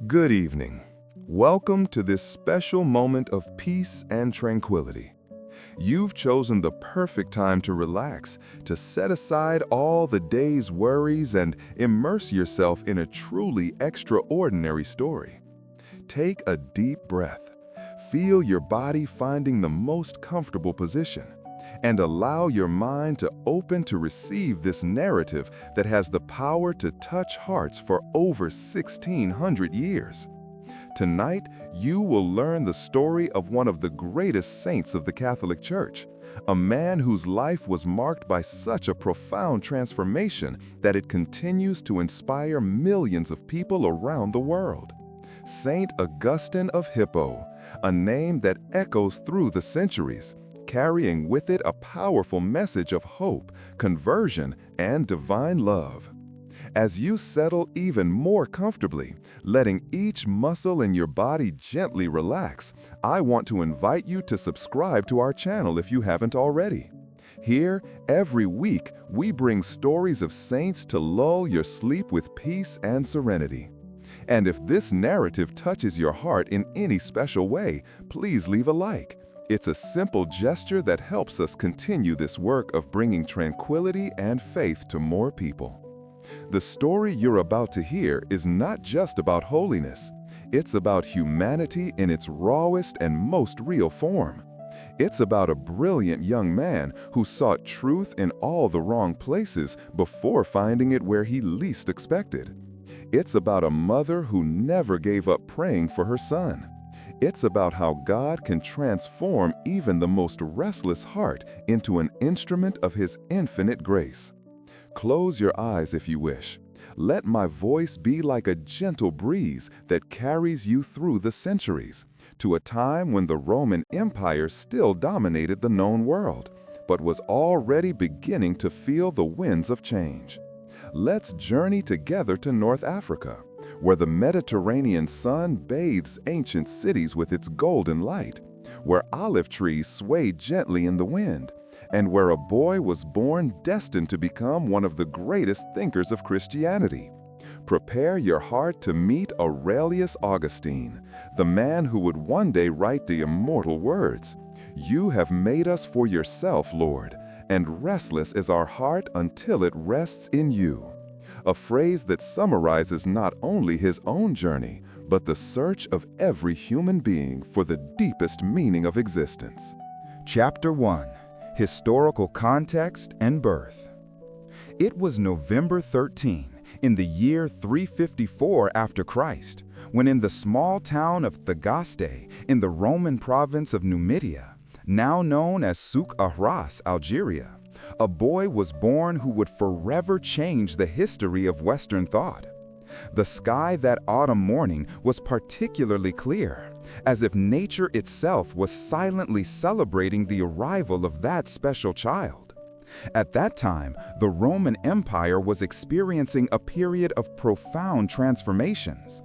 Good evening. Welcome to this special moment of peace and tranquility. You've chosen the perfect time to relax, to set aside all the day's worries and immerse yourself in a truly extraordinary story. Take a deep breath. Feel your body finding the most comfortable position, and allow your mind to open to receive this narrative that has the power to touch hearts for over 1,600 years. Tonight, you will learn the story of one of the greatest saints of the Catholic Church, a man whose life was marked by such a profound transformation that it continues to inspire millions of people around the world. Saint Augustine of Hippo, a name that echoes through the centuries, carrying with it a powerful message of hope, conversion, and divine love. As you settle even more comfortably, letting each muscle in your body gently relax, I want to invite you to subscribe to our channel if you haven't already. Here, every week, we bring stories of saints to lull your sleep with peace and serenity. And if this narrative touches your heart in any special way, please leave a like. It's a simple gesture that helps us continue this work of bringing tranquility and faith to more people. The story you're about to hear is not just about holiness. It's about humanity in its rawest and most real form. It's about a brilliant young man who sought truth in all the wrong places before finding it where he least expected. It's about a mother who never gave up praying for her son. It's about how God can transform even the most restless heart into an instrument of His infinite grace. Close your eyes if you wish. Let my voice be like a gentle breeze that carries you through the centuries, to a time when the Roman Empire still dominated the known world, but was already beginning to feel the winds of change. Let's journey together to North Africa, where the Mediterranean sun bathes ancient cities with its golden light, where olive trees sway gently in the wind, and where a boy was born destined to become one of the greatest thinkers of Christianity. Prepare your heart to meet Saint Augustine, the man who would one day write the immortal words, "You have made us for yourself, Lord, and restless is our heart until it rests in you." A phrase that summarizes not only his own journey, but the search of every human being for the deepest meaning of existence. Chapter 1. Historical Context and Birth. It was November 13, in the year 354 after Christ, when in the small town of Thagaste, in the Roman province of Numidia, now known as Souk Ahras, Algeria, a boy was born who would forever change the history of Western thought. The sky that autumn morning was particularly clear, as if nature itself was silently celebrating the arrival of that special child. At that time, the Roman Empire was experiencing a period of profound transformations.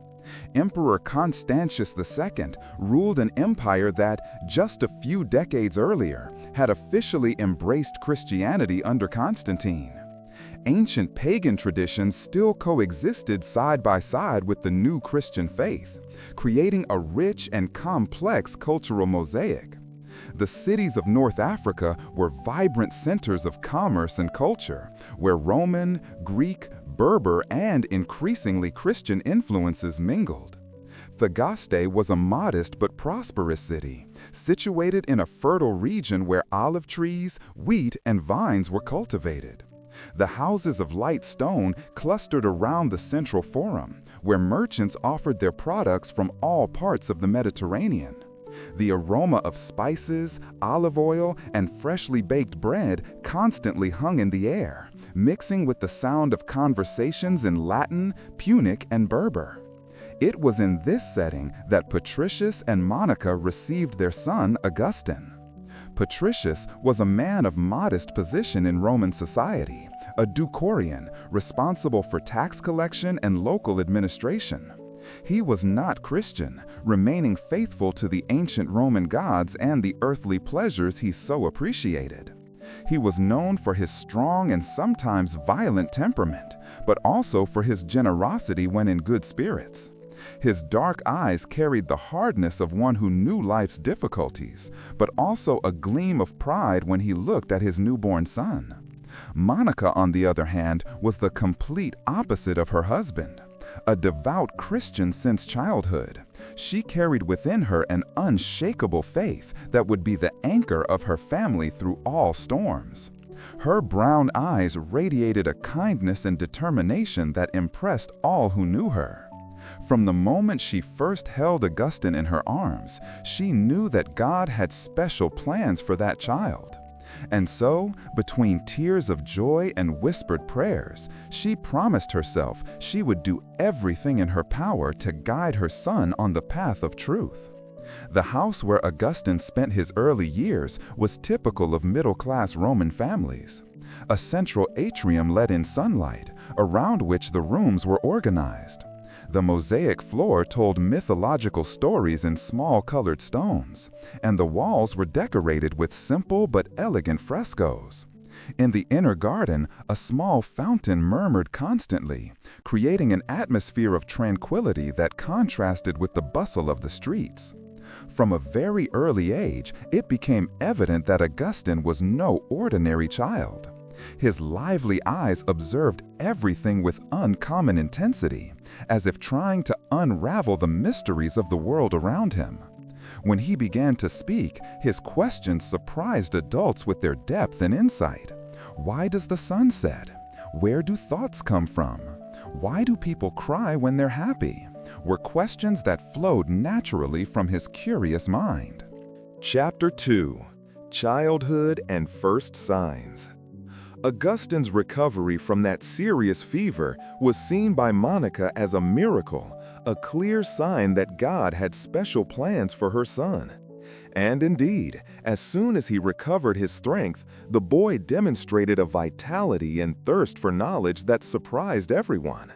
Emperor Constantius II ruled an empire that, just a few decades earlier, had officially embraced Christianity under Constantine. Ancient pagan traditions still coexisted side by side with the new Christian faith, creating a rich and complex cultural mosaic. The cities of North Africa were vibrant centers of commerce and culture, where Roman, Greek, Berber, and increasingly Christian influences mingled. Thagaste was a modest but prosperous city, situated in a fertile region where olive trees, wheat, and vines were cultivated. The houses of light stone clustered around the central forum, where merchants offered their products from all parts of the Mediterranean. The aroma of spices, olive oil, and freshly baked bread constantly hung in the air, mixing with the sound of conversations in Latin, Punic, and Berber. It was in this setting that Patricius and Monica received their son, Augustine. Patricius was a man of modest position in Roman society, a decurion responsible for tax collection and local administration. He was not Christian, remaining faithful to the ancient Roman gods and the earthly pleasures he so appreciated. He was known for his strong and sometimes violent temperament, but also for his generosity when in good spirits. His dark eyes carried the hardness of one who knew life's difficulties, but also a gleam of pride when he looked at his newborn son. Monica, on the other hand, was the complete opposite of her husband. A devout Christian since childhood, she carried within her an unshakable faith that would be the anchor of her family through all storms. Her brown eyes radiated a kindness and determination that impressed all who knew her. From the moment she first held Augustine in her arms, she knew that God had special plans for that child. And so, between tears of joy and whispered prayers, she promised herself she would do everything in her power to guide her son on the path of truth. The house where Augustine spent his early years was typical of middle-class Roman families. A central atrium let in sunlight, around which the rooms were organized. The mosaic floor told mythological stories in small colored stones, and the walls were decorated with simple but elegant frescoes. In the inner garden, a small fountain murmured constantly, creating an atmosphere of tranquility that contrasted with the bustle of the streets. From a very early age, it became evident that Augustine was no ordinary child. His lively eyes observed everything with uncommon intensity, as if trying to unravel the mysteries of the world around him. When he began to speak, his questions surprised adults with their depth and insight. Why does the sun set? Where do thoughts come from? Why do people cry when they're happy? Were questions that flowed naturally from his curious mind. Chapter 2. Childhood and First Signs. Augustine's recovery from that serious fever was seen by Monica as a miracle, a clear sign that God had special plans for her son. And indeed, as soon as he recovered his strength, the boy demonstrated a vitality and thirst for knowledge that surprised everyone.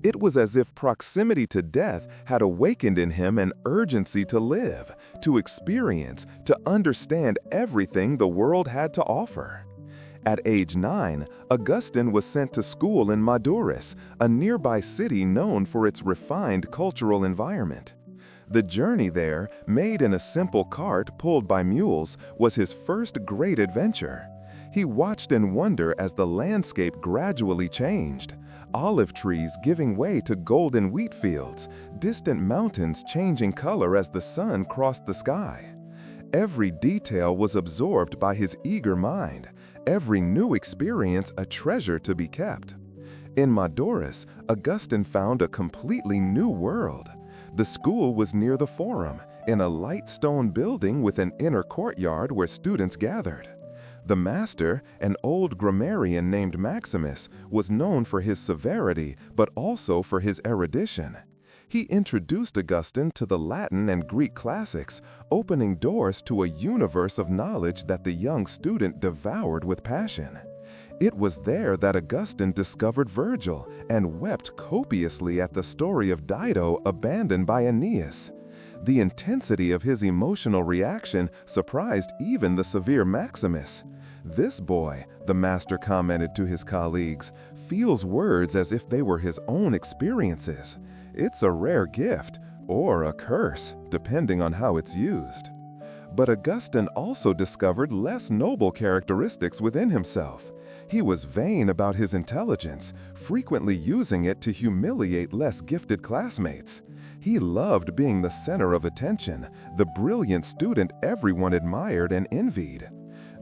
It was as if proximity to death had awakened in him an urgency to live, to experience, to understand everything the world had to offer. At age 9, Augustine was sent to school in Maduris, a nearby city known for its refined cultural environment. The journey there, made in a simple cart pulled by mules, was his first great adventure. He watched in wonder as the landscape gradually changed. Olive trees giving way to golden wheat fields, distant mountains changing color as the sun crossed the sky. Every detail was absorbed by his eager mind, every new experience a treasure to be kept. In Maduris, Augustine found a completely new world. The school was near the Forum, in a light stone building with an inner courtyard where students gathered. The master, an old grammarian named Maximus, was known for his severity but also for his erudition. He introduced Augustine to the Latin and Greek classics, opening doors to a universe of knowledge that the young student devoured with passion. It was there that Augustine discovered Virgil and wept copiously at the story of Dido abandoned by Aeneas. The intensity of his emotional reaction surprised even the severe Maximus. "This boy," the master commented to his colleagues, "feels words as if they were his own experiences. It's a rare gift, or a curse, depending on how it's used." But Augustine also discovered less noble characteristics within himself. He was vain about his intelligence, frequently using it to humiliate less gifted classmates. He loved being the center of attention, the brilliant student everyone admired and envied.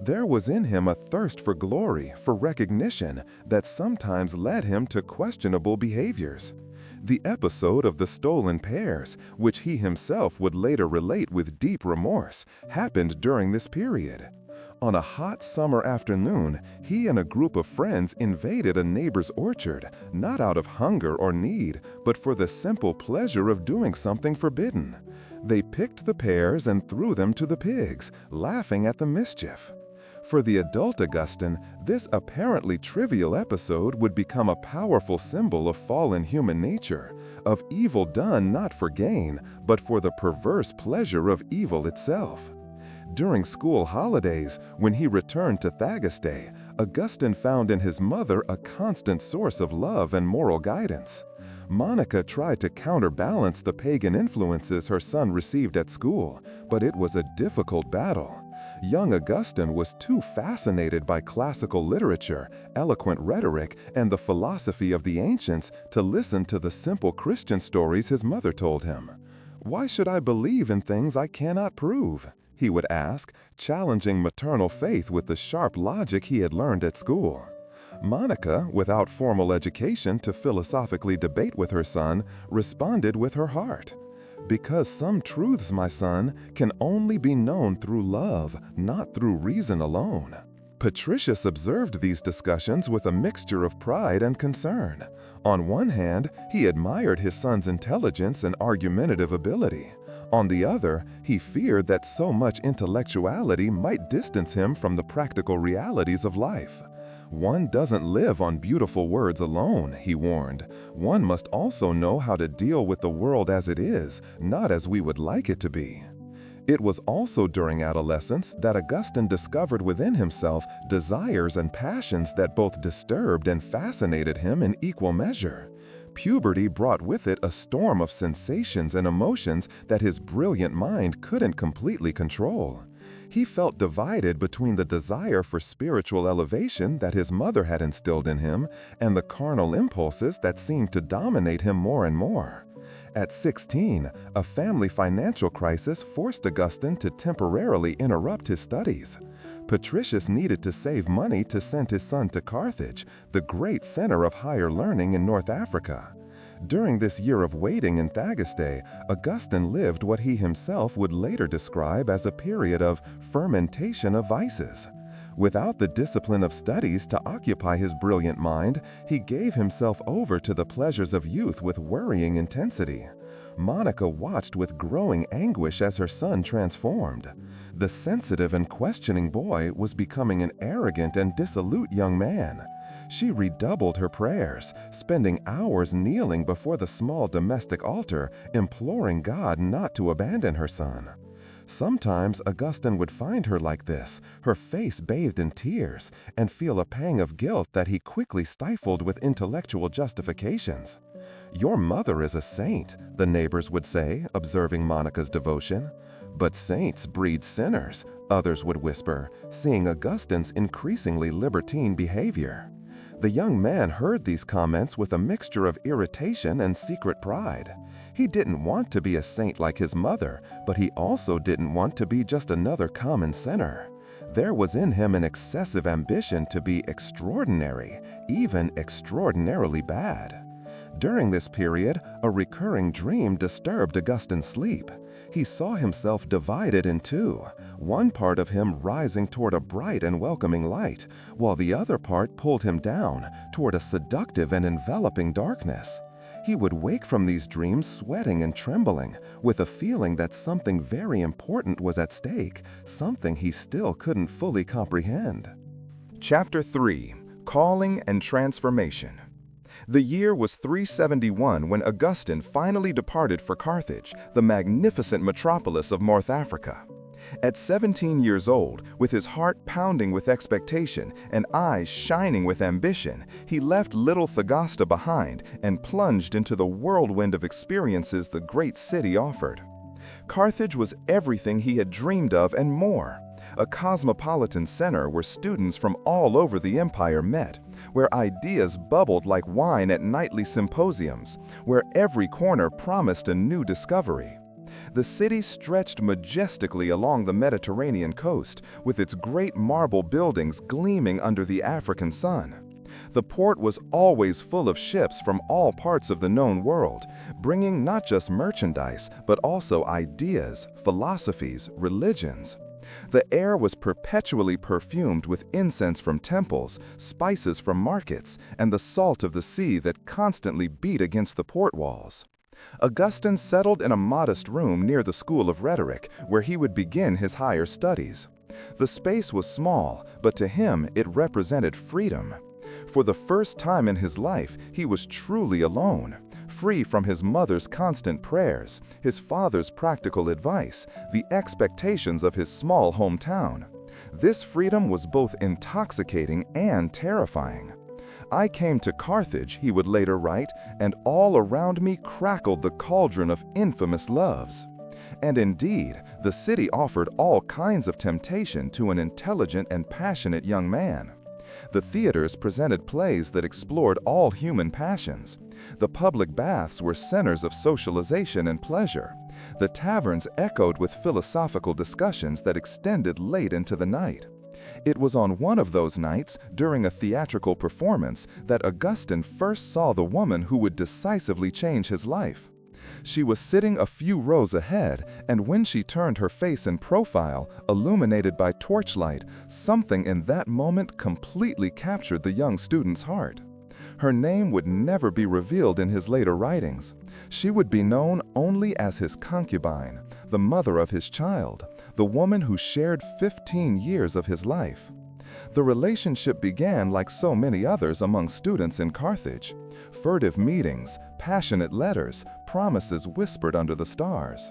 There was in him a thirst for glory, for recognition, that sometimes led him to questionable behaviors. The episode of the stolen pears, which he himself would later relate with deep remorse, happened during this period. On a hot summer afternoon, he and a group of friends invaded a neighbor's orchard, not out of hunger or need, but for the simple pleasure of doing something forbidden. They picked the pears and threw them to the pigs, laughing at the mischief. For the adult Augustine, this apparently trivial episode would become a powerful symbol of fallen human nature, of evil done not for gain, but for the perverse pleasure of evil itself. During school holidays, when he returned to Thagaste, Augustine found in his mother a constant source of love and moral guidance. Monica tried to counterbalance the pagan influences her son received at school, but it was a difficult battle. Young Augustine was too fascinated by classical literature, eloquent rhetoric, and the philosophy of the ancients to listen to the simple Christian stories his mother told him. "Why should I believe in things I cannot prove?" he would ask, challenging maternal faith with the sharp logic he had learned at school. Monica, without formal education to philosophically debate with her son, responded with her heart. "Because some truths, my son, can only be known through love, not through reason alone." Patricius observed these discussions with a mixture of pride and concern. On one hand, he admired his son's intelligence and argumentative ability. On the other, he feared that so much intellectuality might distance him from the practical realities of life. "One doesn't live on beautiful words alone," he warned. "One must also know how to deal with the world as it is, not as we would like it to be." It was also during adolescence that Augustine discovered within himself desires and passions that both disturbed and fascinated him in equal measure. Puberty brought with it a storm of sensations and emotions that his brilliant mind couldn't completely control. He felt divided between the desire for spiritual elevation that his mother had instilled in him and the carnal impulses that seemed to dominate him more and more. At 16, a family financial crisis forced Augustine to temporarily interrupt his studies. Patricius needed to save money to send his son to Carthage, the great center of higher learning in North Africa. During this year of waiting in Thagaste, Augustine lived what he himself would later describe as a period of fermentation of vices. Without the discipline of studies to occupy his brilliant mind, he gave himself over to the pleasures of youth with worrying intensity. Monica watched with growing anguish as her son transformed. The sensitive and questioning boy was becoming an arrogant and dissolute young man. She redoubled her prayers, spending hours kneeling before the small domestic altar, imploring God not to abandon her son. Sometimes Augustine would find her like this, her face bathed in tears, and feel a pang of guilt that he quickly stifled with intellectual justifications. "Your mother is a saint," the neighbors would say, observing Monica's devotion. "But saints breed sinners," others would whisper, seeing Augustine's increasingly libertine behavior. The young man heard these comments with a mixture of irritation and secret pride. He didn't want to be a saint like his mother, but he also didn't want to be just another common sinner. There was in him an excessive ambition to be extraordinary, even extraordinarily bad. During this period, a recurring dream disturbed Augustine's sleep. He saw himself divided in two, one part of him rising toward a bright and welcoming light, while the other part pulled him down toward a seductive and enveloping darkness. He would wake from these dreams sweating and trembling, with a feeling that something very important was at stake, something he still couldn't fully comprehend. Chapter 3. Calling and Transformation. The year was 371 when Augustine finally departed for Carthage, the magnificent metropolis of North Africa. At 17 years old, with his heart pounding with expectation and eyes shining with ambition, he left little Thagaste behind and plunged into the whirlwind of experiences the great city offered. Carthage was everything he had dreamed of and more. A cosmopolitan center where students from all over the empire met, where ideas bubbled like wine at nightly symposiums, where every corner promised a new discovery. The city stretched majestically along the Mediterranean coast, with its great marble buildings gleaming under the African sun. The port was always full of ships from all parts of the known world, bringing not just merchandise, but also ideas, philosophies, religions. The air was perpetually perfumed with incense from temples, spices from markets, and the salt of the sea that constantly beat against the port walls. Augustine settled in a modest room near the School of Rhetoric, where he would begin his higher studies. The space was small, but to him it represented freedom. For the first time in his life, he was truly alone, free from his mother's constant prayers, his father's practical advice, the expectations of his small hometown. This freedom was both intoxicating and terrifying. "I came to Carthage," he would later write, "and all around me crackled the cauldron of infamous loves." And indeed, the city offered all kinds of temptation to an intelligent and passionate young man. The theaters presented plays that explored all human passions. The public baths were centers of socialization and pleasure. The taverns echoed with philosophical discussions that extended late into the night. It was on one of those nights, during a theatrical performance, that Augustine first saw the woman who would decisively change his life. She was sitting a few rows ahead, and when she turned her face in profile, illuminated by torchlight, something in that moment completely captured the young student's heart. Her name would never be revealed in his later writings. She would be known only as his concubine, the mother of his child, the woman who shared 15 years of his life. The relationship began like so many others among students in Carthage. Furtive meetings, passionate letters, promises whispered under the stars.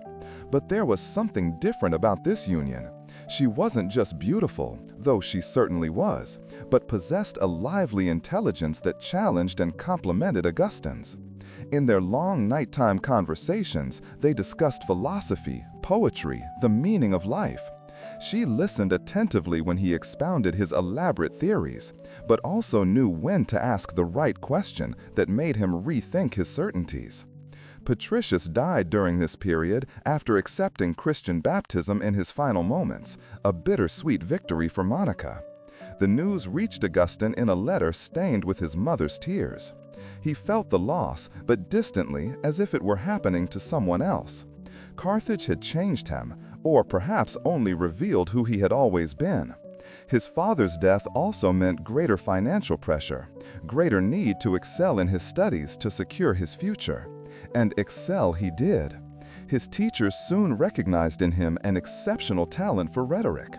But there was something different about this union. She wasn't just beautiful, though she certainly was, but possessed a lively intelligence that challenged and complemented Augustine's. In their long nighttime conversations, they discussed philosophy, poetry, the meaning of life. She listened attentively when he expounded his elaborate theories, but also knew when to ask the right question that made him rethink his certainties. Patricius died during this period after accepting Christian baptism in his final moments, a bittersweet victory for Monica. The news reached Augustine in a letter stained with his mother's tears. He felt the loss, but distantly, as if it were happening to someone else. Carthage had changed him, or perhaps only revealed who he had always been. His father's death also meant greater financial pressure, greater need to excel in his studies to secure his future. And excel he did. His teachers soon recognized in him an exceptional talent for rhetoric.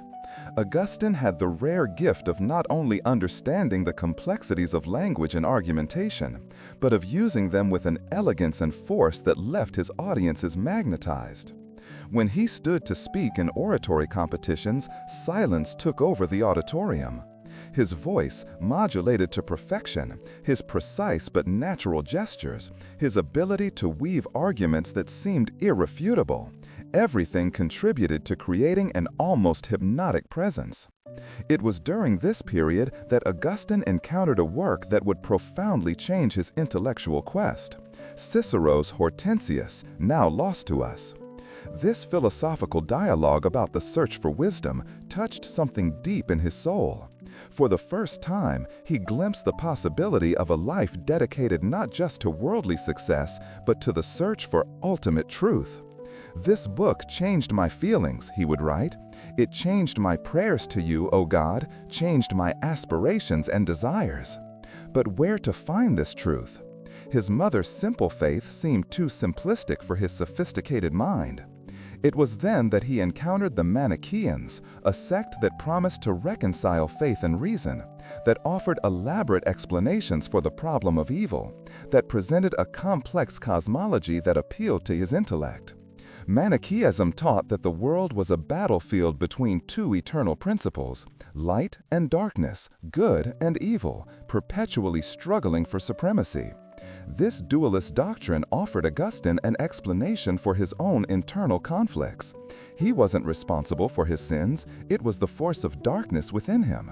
Augustine had the rare gift of not only understanding the complexities of language and argumentation, but of using them with an elegance and force that left his audiences magnetized. When he stood to speak in oratory competitions, silence took over the auditorium. His voice, modulated to perfection, his precise but natural gestures, his ability to weave arguments that seemed irrefutable, everything contributed to creating an almost hypnotic presence. It was during this period that Augustine encountered a work that would profoundly change his intellectual quest: Cicero's Hortensius, now lost to us. This philosophical dialogue about the search for wisdom touched something deep in his soul. For the first time, he glimpsed the possibility of a life dedicated not just to worldly success, but to the search for ultimate truth. "This book changed my feelings," he would write. "It changed my prayers to you, O God, changed my aspirations and desires." But where to find this truth? His mother's simple faith seemed too simplistic for his sophisticated mind. It was then that he encountered the Manichaeans, a sect that promised to reconcile faith and reason, that offered elaborate explanations for the problem of evil, that presented a complex cosmology that appealed to his intellect. Manichaeism taught that the world was a battlefield between two eternal principles, light and darkness, good and evil, perpetually struggling for supremacy. This dualist doctrine offered Augustine an explanation for his own internal conflicts. He wasn't responsible for his sins, it was the force of darkness within him.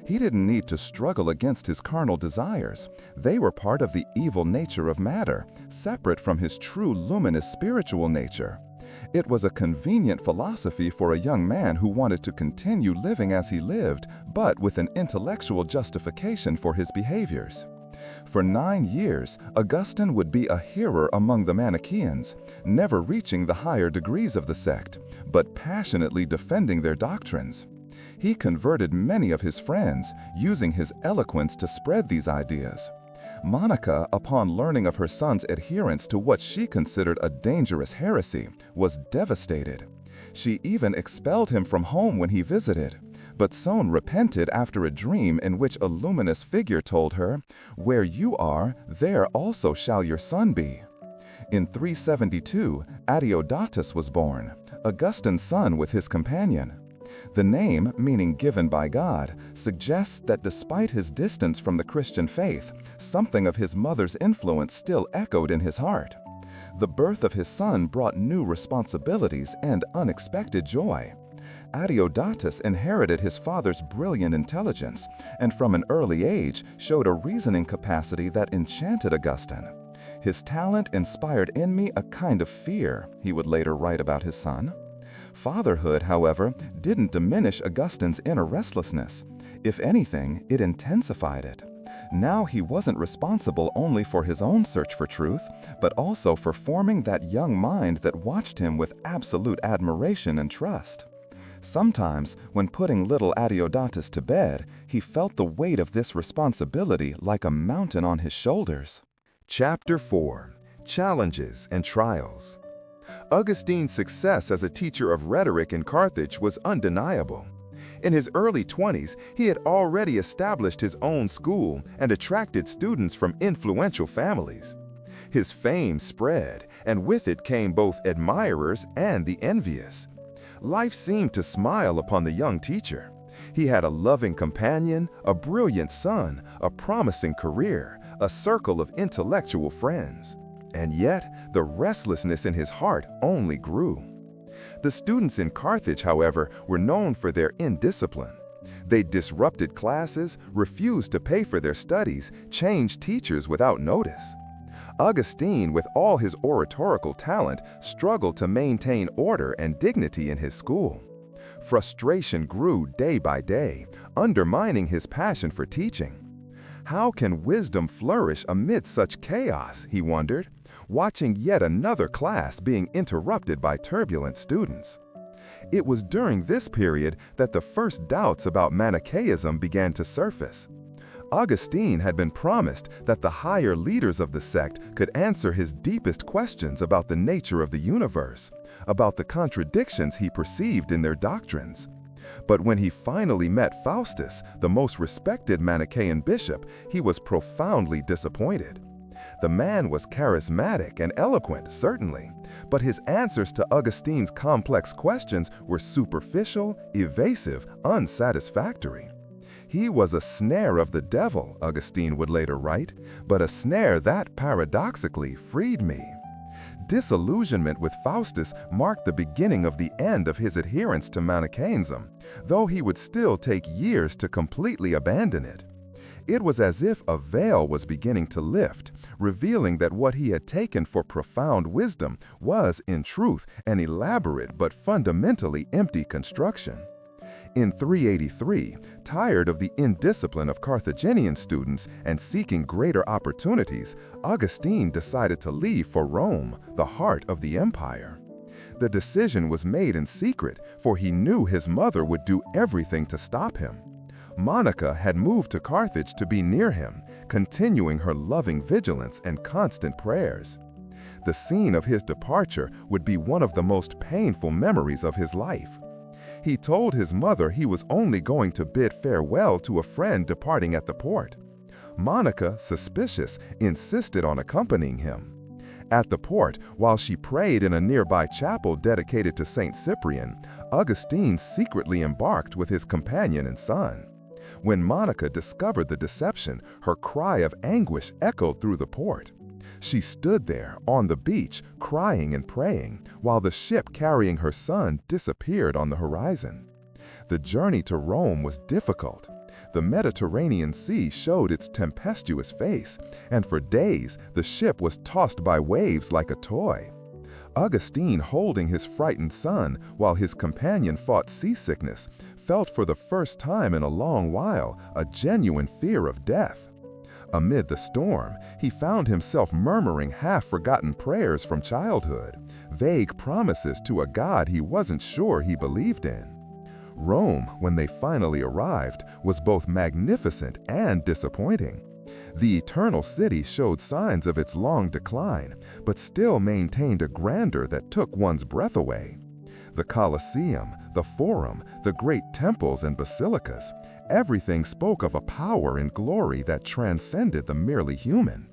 He didn't need to struggle against his carnal desires. They were part of the evil nature of matter, separate from his true luminous spiritual nature. It was a convenient philosophy for a young man who wanted to continue living as he lived, but with an intellectual justification for his behaviors. For 9 years, Augustine would be a hearer among the Manichaeans, never reaching the higher degrees of the sect, but passionately defending their doctrines. He converted many of his friends, using his eloquence to spread these ideas. Monica, upon learning of her son's adherence to what she considered a dangerous heresy, was devastated. She even expelled him from home when he visited. But soon repented after a dream in which a luminous figure told her, "Where you are, there also shall your son be." In 372, Adeodatus was born, Augustine's son with his companion. The name, meaning given by God, suggests that despite his distance from the Christian faith, something of his mother's influence still echoed in his heart. The birth of his son brought new responsibilities and unexpected joy. Adeodatus inherited his father's brilliant intelligence and from an early age showed a reasoning capacity that enchanted Augustine. His talent inspired in me a kind of fear, he would later write about his son. Fatherhood, however, didn't diminish Augustine's inner restlessness. If anything, it intensified it. Now he wasn't responsible only for his own search for truth, but also for forming that young mind that watched him with absolute admiration and trust. Sometimes, when putting little Adeodatus to bed, he felt the weight of this responsibility like a mountain on his shoulders. Chapter 4. Challenges and Trials. Augustine's success as a teacher of rhetoric in Carthage was undeniable. In his early 20s, he had already established his own school and attracted students from influential families. His fame spread, and with it came both admirers and the envious. Life seemed to smile upon the young teacher. He had a loving companion, a brilliant son, a promising career, a circle of intellectual friends. And yet, the restlessness in his heart only grew. The students in Carthage, however, were known for their indiscipline. They disrupted classes, refused to pay for their studies, changed teachers without notice. Augustine, with all his oratorical talent, struggled to maintain order and dignity in his school. Frustration grew day by day, undermining his passion for teaching. How can wisdom flourish amid such chaos, he wondered, watching yet another class being interrupted by turbulent students. It was during this period that the first doubts about Manichaeism began to surface. Augustine had been promised that the higher leaders of the sect could answer his deepest questions about the nature of the universe, about the contradictions he perceived in their doctrines. But when he finally met Faustus, the most respected Manichaean bishop, he was profoundly disappointed. The man was charismatic and eloquent, certainly, but his answers to Augustine's complex questions were superficial, evasive, unsatisfactory. He was a snare of the devil, Augustine would later write, but a snare that paradoxically freed me. Disillusionment with Faustus marked the beginning of the end of his adherence to Manichaeism, though he would still take years to completely abandon it. It was as if a veil was beginning to lift, revealing that what he had taken for profound wisdom was, in truth, an elaborate but fundamentally empty construction. In 383, tired of the indiscipline of Carthaginian students and seeking greater opportunities, Augustine decided to leave for Rome, the heart of the empire. The decision was made in secret, for he knew his mother would do everything to stop him. Monica had moved to Carthage to be near him, continuing her loving vigilance and constant prayers. The scene of his departure would be one of the most painful memories of his life. He told his mother he was only going to bid farewell to a friend departing at the port. Monica, suspicious, insisted on accompanying him. At the port, while she prayed in a nearby chapel dedicated to Saint Cyprian, Augustine secretly embarked with his companion and son. When Monica discovered the deception, her cry of anguish echoed through the port. She stood there, on the beach, crying and praying, while the ship carrying her son disappeared on the horizon. The journey to Rome was difficult. The Mediterranean Sea showed its tempestuous face, and for days the ship was tossed by waves like a toy. Augustine, holding his frightened son while his companion fought seasickness, felt for the first time in a long while a genuine fear of death. Amid the storm, he found himself murmuring half-forgotten prayers from childhood, vague promises to a God he wasn't sure he believed in. Rome, when they finally arrived, was both magnificent and disappointing. The Eternal City showed signs of its long decline, but still maintained a grandeur that took one's breath away. The Colosseum, the Forum, the great temples and basilicas, everything spoke of a power and glory that transcended the merely human.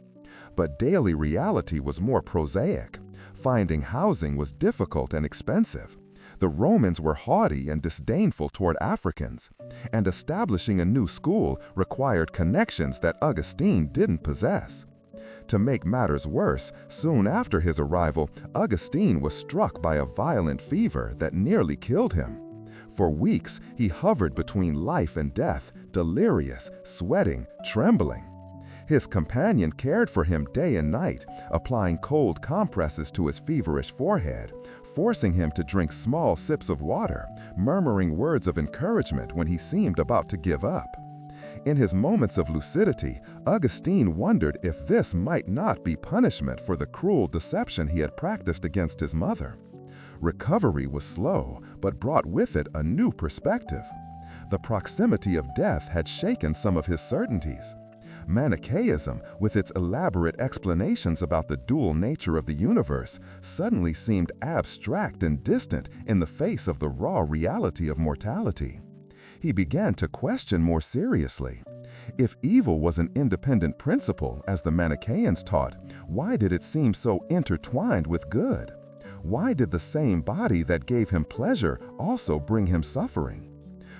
But daily reality was more prosaic. Finding housing was difficult and expensive. The Romans were haughty and disdainful toward Africans, and establishing a new school required connections that Augustine didn't possess. To make matters worse, soon after his arrival, Augustine was struck by a violent fever that nearly killed him. For weeks, he hovered between life and death, delirious, sweating, trembling. His companion cared for him day and night, applying cold compresses to his feverish forehead, forcing him to drink small sips of water, murmuring words of encouragement when he seemed about to give up. In his moments of lucidity, Augustine wondered if this might not be punishment for the cruel deception he had practiced against his mother. Recovery was slow, but brought with it a new perspective. The proximity of death had shaken some of his certainties. Manichaeism, with its elaborate explanations about the dual nature of the universe, suddenly seemed abstract and distant in the face of the raw reality of mortality. He began to question more seriously. If evil was an independent principle, as the Manichaeans taught, why did it seem so intertwined with good? Why did the same body that gave him pleasure also bring him suffering?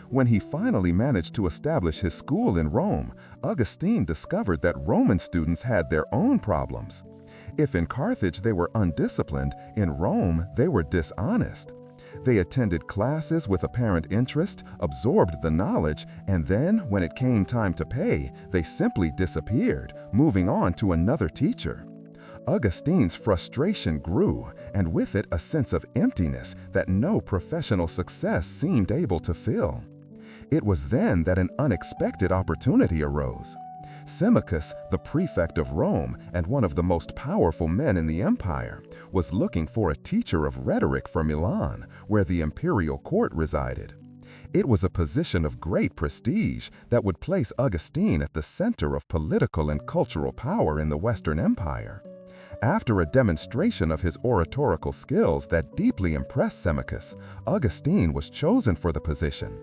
When he finally managed to establish his school in Rome, Augustine discovered that Roman students had their own problems. If in Carthage they were undisciplined, in Rome they were dishonest. They attended classes with apparent interest, absorbed the knowledge, and then, when it came time to pay, they simply disappeared, moving on to another teacher. Augustine's frustration grew, and with it a sense of emptiness that no professional success seemed able to fill. It was then that an unexpected opportunity arose. Symmachus, the prefect of Rome and one of the most powerful men in the empire, was looking for a teacher of rhetoric for Milan, where the imperial court resided. It was a position of great prestige that would place Augustine at the center of political and cultural power in the Western Empire. After a demonstration of his oratorical skills that deeply impressed Symmachus, Augustine was chosen for the position.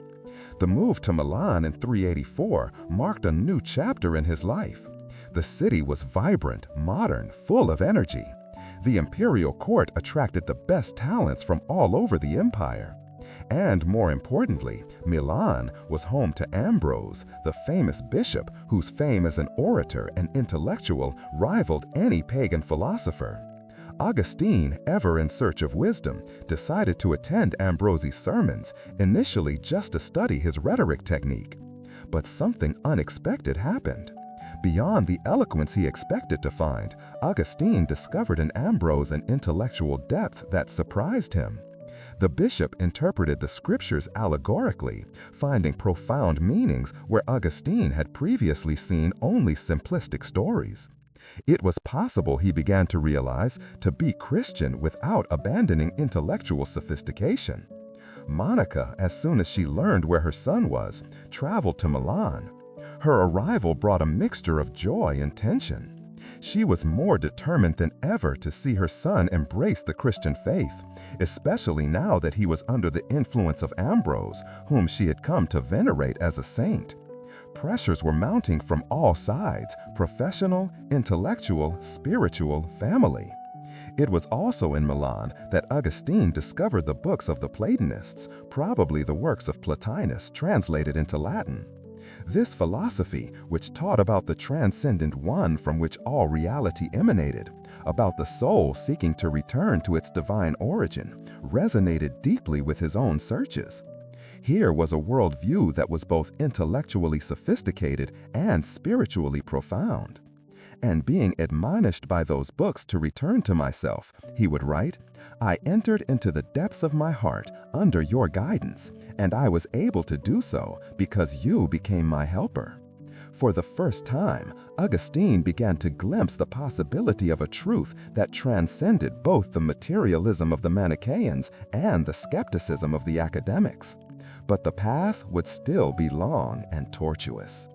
The move to Milan in 384 marked a new chapter in his life. The city was vibrant, modern, full of energy. The imperial court attracted the best talents from all over the empire. And more importantly, Milan was home to Ambrose, the famous bishop whose fame as an orator and intellectual rivaled any pagan philosopher. Augustine, ever in search of wisdom, decided to attend Ambrose's sermons, initially just to study his rhetoric technique. But something unexpected happened. Beyond the eloquence he expected to find, Augustine discovered in Ambrose an intellectual depth that surprised him. The bishop interpreted the scriptures allegorically, finding profound meanings where Augustine had previously seen only simplistic stories. It was possible, he began to realize, to be Christian without abandoning intellectual sophistication. Monica, as soon as she learned where her son was, traveled to Milan. Her arrival brought a mixture of joy and tension. She was more determined than ever to see her son embrace the Christian faith, especially now that he was under the influence of Ambrose, whom she had come to venerate as a saint. Pressures were mounting from all sides: professional, intellectual, spiritual, family. It was also in Milan that Augustine discovered the books of the Platonists, probably the works of Plotinus translated into Latin. This philosophy, which taught about the transcendent one from which all reality emanated, about the soul seeking to return to its divine origin, resonated deeply with his own searches. Here was a worldview that was both intellectually sophisticated and spiritually profound. And being admonished by those books to return to myself, he would write, I entered into the depths of my heart under your guidance, and I was able to do so because you became my helper. For the first time, Augustine began to glimpse the possibility of a truth that transcended both the materialism of the Manichaeans and the skepticism of the academics. But the path would still be long and tortuous.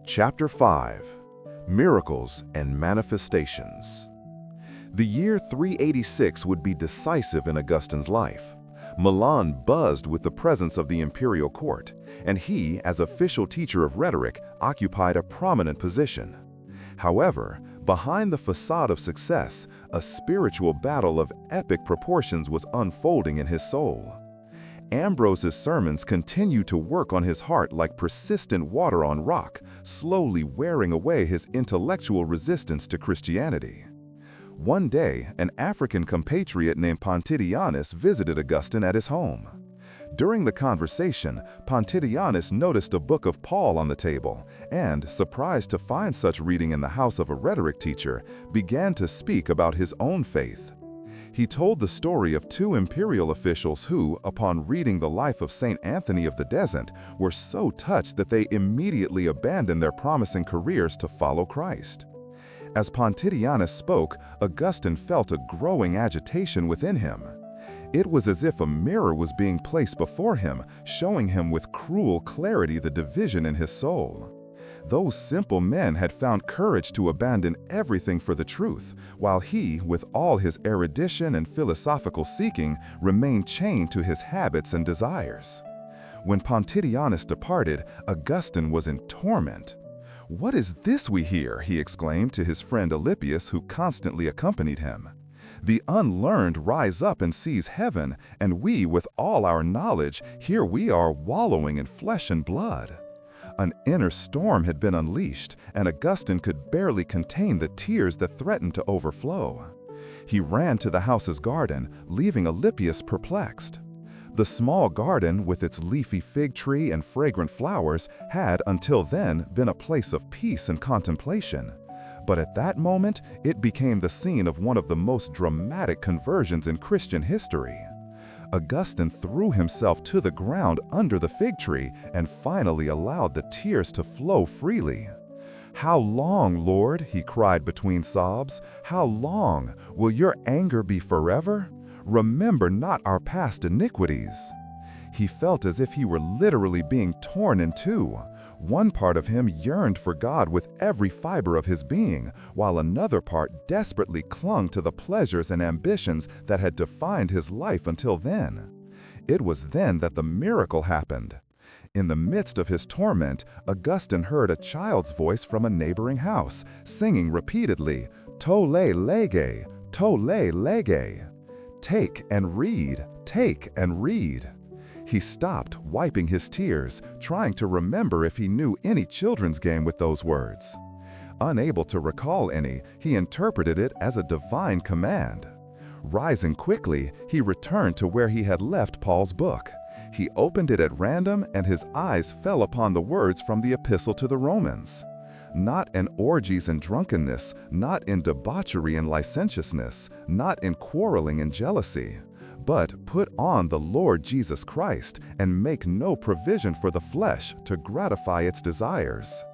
Chapter 5: Miracles and Manifestations. The year 386 would be decisive in Augustine's life. Milan buzzed with the presence of the imperial court, and he, as official teacher of rhetoric, occupied a prominent position. However, behind the facade of success, a spiritual battle of epic proportions was unfolding in his soul. Ambrose's sermons continued to work on his heart like persistent water on rock, slowly wearing away his intellectual resistance to Christianity. One day, an African compatriot named Pontitianus visited Augustine at his home. During the conversation, Pontitianus noticed a book of Paul on the table and, surprised to find such reading in the house of a rhetoric teacher, began to speak about his own faith. He told the story of two imperial officials who, upon reading the life of Saint Anthony of the Descent, were so touched that they immediately abandoned their promising careers to follow Christ. As Pontitianus spoke, Augustine felt a growing agitation within him. It was as if a mirror was being placed before him, showing him with cruel clarity the division in his soul. Those simple men had found courage to abandon everything for the truth, while he, with all his erudition and philosophical seeking, remained chained to his habits and desires. When Pontitianus departed, Augustine was in torment. "What is this we hear?" he exclaimed to his friend Alypius, who constantly accompanied him. "The unlearned rise up and seize heaven, and we, with all our knowledge, here we are wallowing in flesh and blood." An inner storm had been unleashed, and Augustine could barely contain the tears that threatened to overflow. He ran to the house's garden, leaving Alypius perplexed. The small garden, with its leafy fig tree and fragrant flowers, had until then been a place of peace and contemplation. But at that moment, it became the scene of one of the most dramatic conversions in Christian history. Augustine threw himself to the ground under the fig tree and finally allowed the tears to flow freely. "How long, Lord?" he cried between sobs. "How long? Will your anger be forever? Remember not our past iniquities." He felt as if he were literally being torn in two. One part of him yearned for God with every fiber of his being, while another part desperately clung to the pleasures and ambitions that had defined his life until then. It was then that the miracle happened. In the midst of his torment, Augustine heard a child's voice from a neighboring house, singing repeatedly, "Tolle lege, tolle lege." "Take and read, take and read." He stopped, wiping his tears, trying to remember if he knew any children's game with those words. Unable to recall any, he interpreted it as a divine command. Rising quickly, he returned to where he had left Paul's book. He opened it at random, and his eyes fell upon the words from the Epistle to the Romans. "Not in orgies and drunkenness, not in debauchery and licentiousness, not in quarreling and jealousy, but put on the Lord Jesus Christ, and make no provision for the flesh to gratify its desires."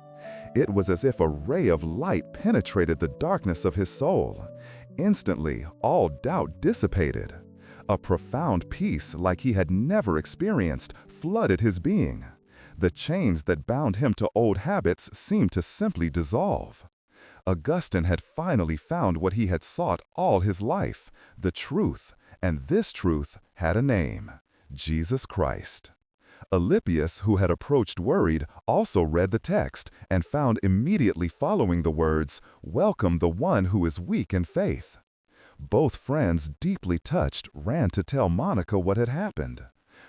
It was as if a ray of light penetrated the darkness of his soul. Instantly, all doubt dissipated. A profound peace like he had never experienced flooded his being. The chains that bound him to old habits seemed to simply dissolve. Augustine had finally found what he had sought all his life, the truth, and this truth had a name: Jesus Christ. Alypius, who had approached worried, also read the text and found immediately following the words, "Welcome the one who is weak in faith." Both friends, deeply touched, ran to tell Monica what had happened.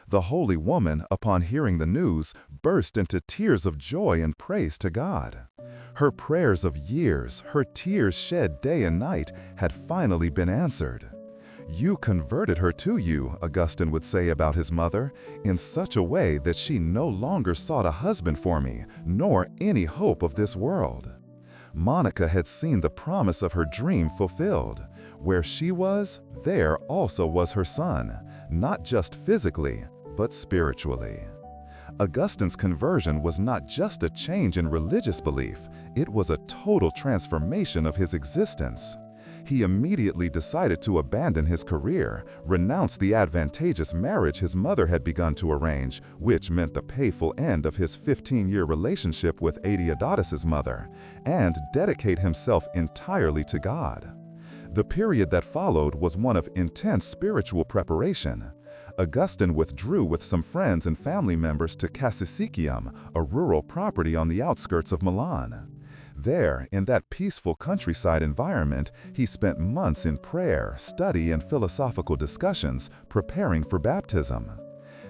The holy woman, upon hearing the news, burst into tears of joy and praise to God. Her prayers of years, her tears shed day and night, had finally been answered. "You converted her to you," Augustine would say about his mother, "in such a way that she no longer sought a husband for me, nor any hope of this world." Monica had seen the promise of her dream fulfilled. Where she was, there also was her son, not just physically, but spiritually. Augustine's conversion was not just a change in religious belief, it was a total transformation of his existence. He immediately decided to abandon his career, renounce the advantageous marriage his mother had begun to arrange, which meant the painful end of his 15-year relationship with Adeodatus' mother, and dedicate himself entirely to God. The period that followed was one of intense spiritual preparation. Augustine withdrew with some friends and family members to Cassisicium, a rural property on the outskirts of Milan. There, in that peaceful countryside environment, he spent months in prayer, study, and philosophical discussions, preparing for baptism.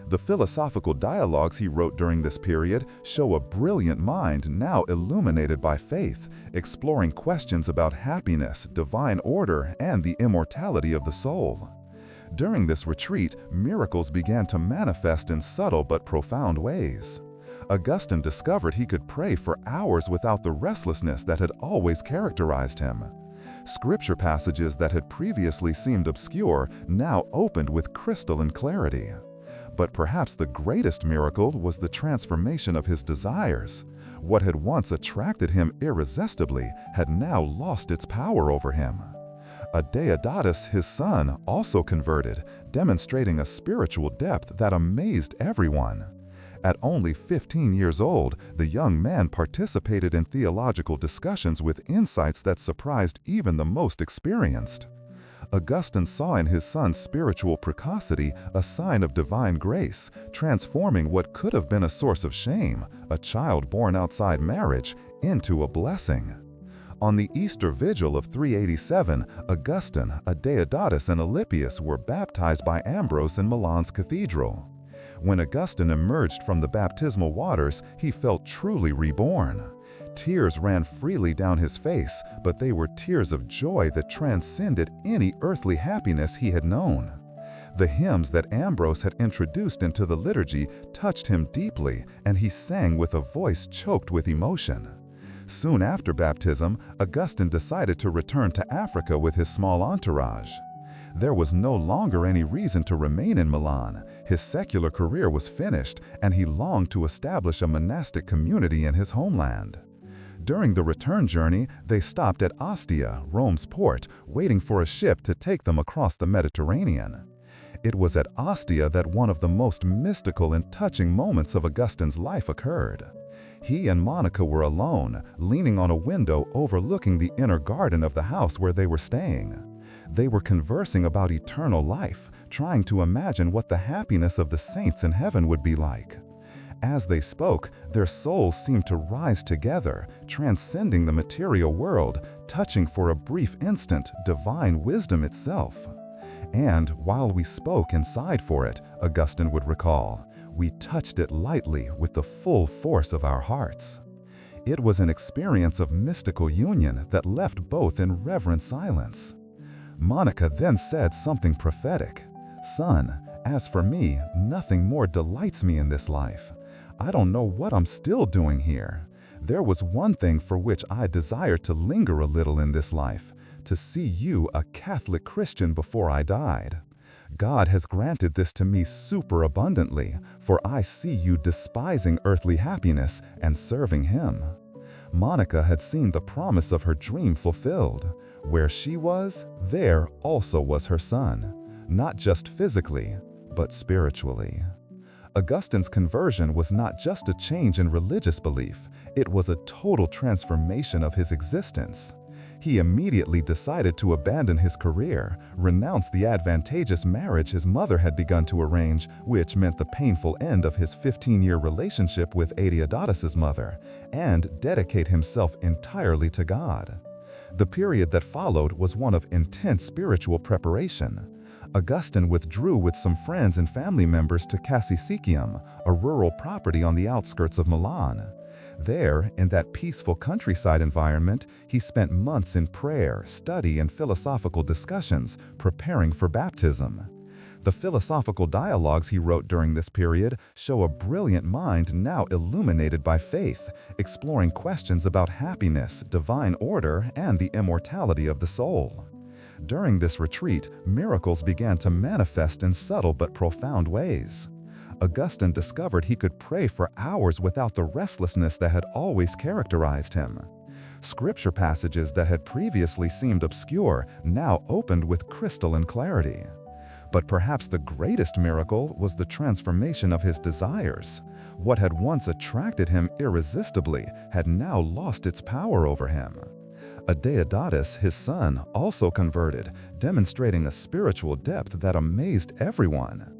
The philosophical dialogues he wrote during this period show a brilliant mind now illuminated by faith, exploring questions about happiness, divine order, and the immortality of the soul. During this retreat, miracles began to manifest in subtle but profound ways. Augustine discovered he could pray for hours without the restlessness that had always characterized him. Scripture passages that had previously seemed obscure now opened with crystalline clarity. But perhaps the greatest miracle was the transformation of his desires. What had once attracted him irresistibly had now lost its power over him. Deodatus, his son, also converted, demonstrating a spiritual depth that amazed everyone. At only 15 years old, the young man participated in theological discussions with insights that surprised even the most experienced. Augustine saw in his son's spiritual precocity a sign of divine grace, transforming what could have been a source of shame, a child born outside marriage, into a blessing. On the Easter Vigil of 387, Augustine, Deodatus, and Alypius were baptized by Ambrose in Milan's cathedral. When Augustine emerged from the baptismal waters, he felt truly reborn. Tears ran freely down his face, but they were tears of joy that transcended any earthly happiness he had known. The hymns that Ambrose had introduced into the liturgy touched him deeply, and he sang with a voice choked with emotion. Soon after baptism, Augustine decided to return to Africa with his small entourage. There was no longer any reason to remain in Milan. His secular career was finished, and he longed to establish a monastic community in his homeland. During the return journey, they stopped at Ostia, Rome's port, waiting for a ship to take them across the Mediterranean. It was at Ostia that one of the most mystical and touching moments of Augustine's life occurred. He and Monica were alone, leaning on a window overlooking the inner garden of the house where they were staying. They were conversing about eternal life, trying to imagine what the happiness of the saints in heaven would be like. As they spoke, their souls seemed to rise together, transcending the material world, touching for a brief instant divine wisdom itself. And while we spoke and sighed for it, Augustine would recall, we touched it lightly with the full force of our hearts. It was an experience of mystical union that left both in reverent silence. Monica then said something prophetic. "Son, as for me, nothing more delights me in this life. I don't know what I'm still doing here. There was one thing for which I desired to linger a little in this life, to see you a Catholic Christian before I died. God has granted this to me superabundantly, for I see you despising earthly happiness and serving Him." Monica had seen the promise of her dream fulfilled. Where she was, there also was her son, not just physically, but spiritually. Augustine's conversion was not just a change in religious belief, it was a total transformation of his existence. He immediately decided to abandon his career, renounce the advantageous marriage his mother had begun to arrange, which meant the painful end of his 15-year relationship with Deodatus's mother, and dedicate himself entirely to God. The period that followed was one of intense spiritual preparation. Augustine withdrew with some friends and family members to Cassisichium, a rural property on the outskirts of Milan. There, in that peaceful countryside environment, he spent months in prayer, study, and philosophical discussions, preparing for baptism. The philosophical dialogues he wrote during this period show a brilliant mind now illuminated by faith, exploring questions about happiness, divine order, and the immortality of the soul. During this retreat, miracles began to manifest in subtle but profound ways. Augustine discovered he could pray for hours without the restlessness that had always characterized him. Scripture passages that had previously seemed obscure now opened with crystalline clarity. But perhaps the greatest miracle was the transformation of his desires. What had once attracted him irresistibly had now lost its power over him. Deodatus, his son, also converted, demonstrating a spiritual depth that amazed everyone.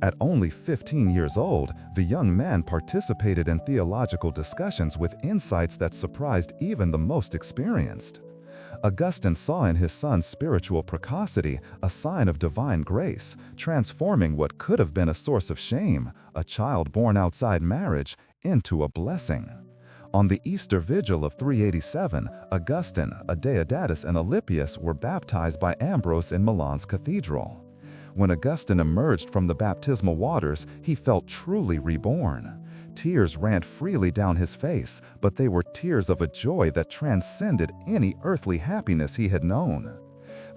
At only 15 years old, the young man participated in theological discussions with insights that surprised even the most experienced. Augustine saw in his son's spiritual precocity a sign of divine grace, transforming what could have been a source of shame, a child born outside marriage, into a blessing. On the Easter Vigil of 387, Augustine, Deodatus, and Alypius were baptized by Ambrose in Milan's cathedral. When Augustine emerged from the baptismal waters, he felt truly reborn. Tears ran freely down his face, but they were tears of a joy that transcended any earthly happiness he had known.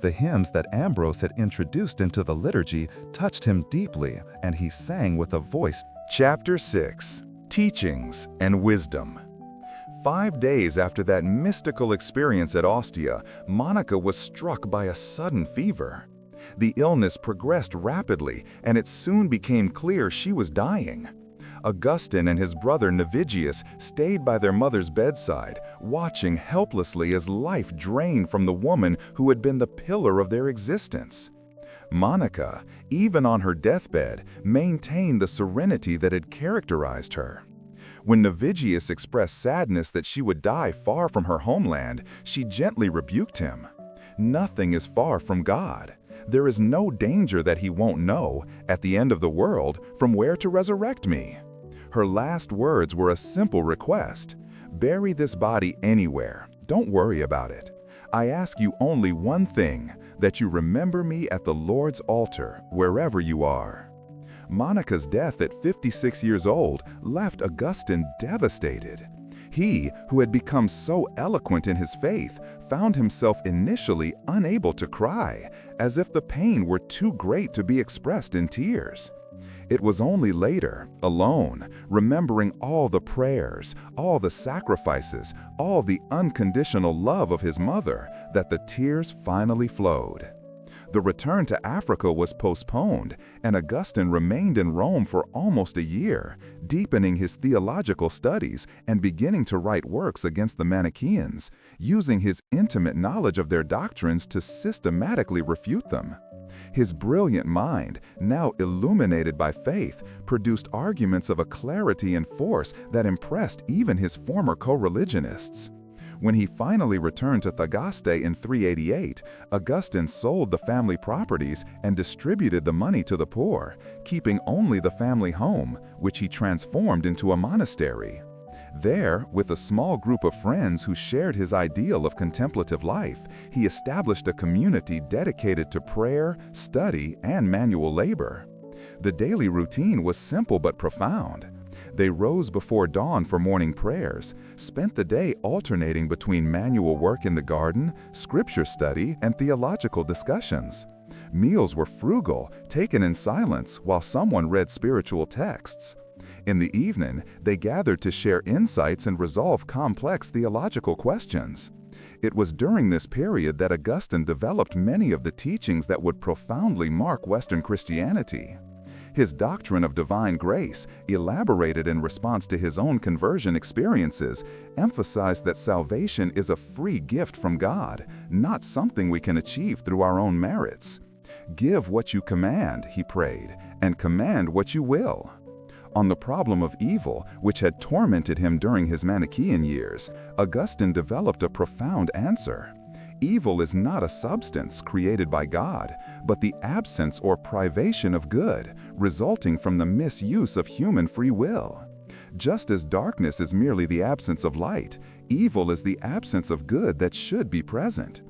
The hymns that Ambrose had introduced into the liturgy touched him deeply, and he sang with a voice. Chapter 6. Teachings and Wisdom. 5 days after that mystical experience at Ostia, Monica was struck by a sudden fever. The illness progressed rapidly, and it soon became clear she was dying. Augustine and his brother Navigius stayed by their mother's bedside, watching helplessly as life drained from the woman who had been the pillar of their existence. Monica, even on her deathbed, maintained the serenity that had characterized her. When Navigius expressed sadness that she would die far from her homeland, she gently rebuked him. "Nothing is far from God. There is no danger that he won't know, at the end of the world, from where to resurrect me." Her last words were a simple request: "Bury this body anywhere. Don't worry about it. I ask you only one thing, that you remember me at the Lord's altar, wherever you are." Monica's death at 56 years old left Augustine devastated. He, who had become so eloquent in his faith, found himself initially unable to cry, as if the pain were too great to be expressed in tears. It was only later, alone, remembering all the prayers, all the sacrifices, all the unconditional love of his mother, that the tears finally flowed. The return to Africa was postponed, and Augustine remained in Rome for almost a year, deepening his theological studies and beginning to write works against the Manichaeans, using his intimate knowledge of their doctrines to systematically refute them. His brilliant mind, now illuminated by faith, produced arguments of a clarity and force that impressed even his former co-religionists. When he finally returned to Thagaste in 388, Augustine sold the family properties and distributed the money to the poor, keeping only the family home, which he transformed into a monastery. There, with a small group of friends who shared his ideal of contemplative life, he established a community dedicated to prayer, study, and manual labor. The daily routine was simple but profound. They rose before dawn for morning prayers, spent the day alternating between manual work in the garden, scripture study, and theological discussions. Meals were frugal, taken in silence while someone read spiritual texts. In the evening, they gathered to share insights and resolve complex theological questions. It was during this period that Augustine developed many of the teachings that would profoundly mark Western Christianity. His doctrine of divine grace, elaborated in response to his own conversion experiences, emphasized that salvation is a free gift from God, not something we can achieve through our own merits. "Give what you command," he prayed, "and command what you will." On the problem of evil, which had tormented him during his Manichaean years, Augustine developed a profound answer. Evil is not a substance created by God, but the absence or privation of good, resulting from the misuse of human free will. Just as darkness is merely the absence of light, evil is the absence of good that should be present.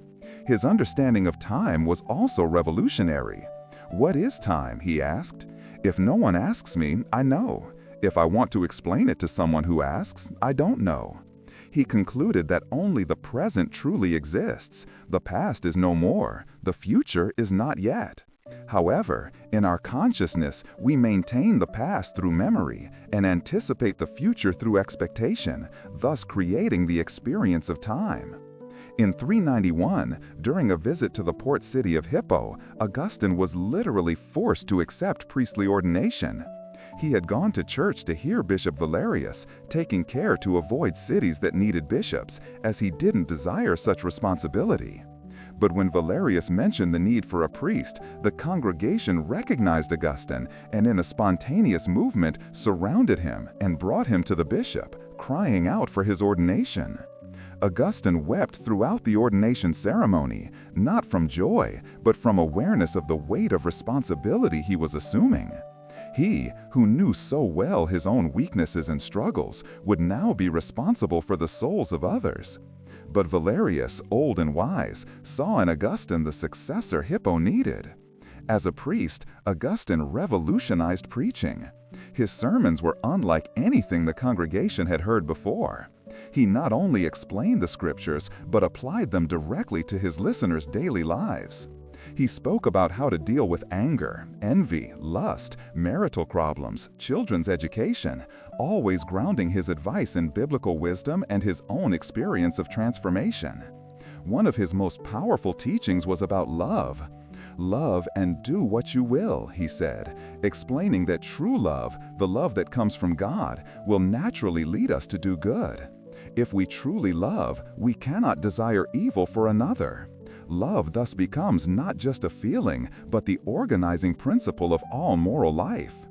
His understanding of time was also revolutionary. "What is time?" he asked. "If no one asks me, I know. If I want to explain it to someone who asks, I don't know." He concluded that only the present truly exists. The past is no more. The future is not yet. However, in our consciousness, we maintain the past through memory and anticipate the future through expectation, thus creating the experience of time. In 391, during a visit to the port city of Hippo, Augustine was literally forced to accept priestly ordination. He had gone to church to hear Bishop Valerius, taking care to avoid cities that needed bishops, as he didn't desire such responsibility. But when Valerius mentioned the need for a priest, the congregation recognized Augustine and in a spontaneous movement surrounded him and brought him to the bishop, crying out for his ordination. Augustine wept throughout the ordination ceremony, not from joy, but from awareness of the weight of responsibility he was assuming. He, who knew so well his own weaknesses and struggles, would now be responsible for the souls of others. But Valerius, old and wise, saw in Augustine the successor Hippo needed. As a priest, Augustine revolutionized preaching. His sermons were unlike anything the congregation had heard before. He not only explained the scriptures, but applied them directly to his listeners' daily lives. He spoke about how to deal with anger, envy, lust, marital problems, children's education, always grounding his advice in biblical wisdom and his own experience of transformation. One of his most powerful teachings was about love. "Love and do what you will," he said, explaining that true love, the love that comes from God, will naturally lead us to do good. If we truly love, we cannot desire evil for another. Love thus becomes not just a feeling, but the organizing principle of all moral life.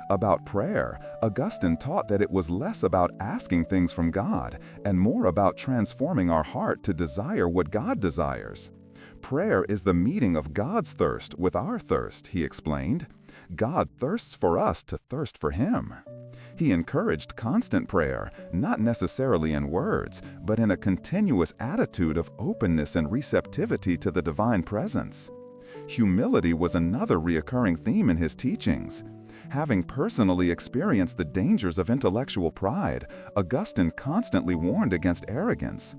About prayer, Augustine taught that it was less about asking things from God and more about transforming our heart to desire what God desires. Prayer is the meeting of God's thirst with our thirst, he explained. God thirsts for us to thirst for Him. He encouraged constant prayer, not necessarily in words, but in a continuous attitude of openness and receptivity to the divine presence. Humility was another recurring theme in his teachings. Having personally experienced the dangers of intellectual pride, Augustine constantly warned against arrogance.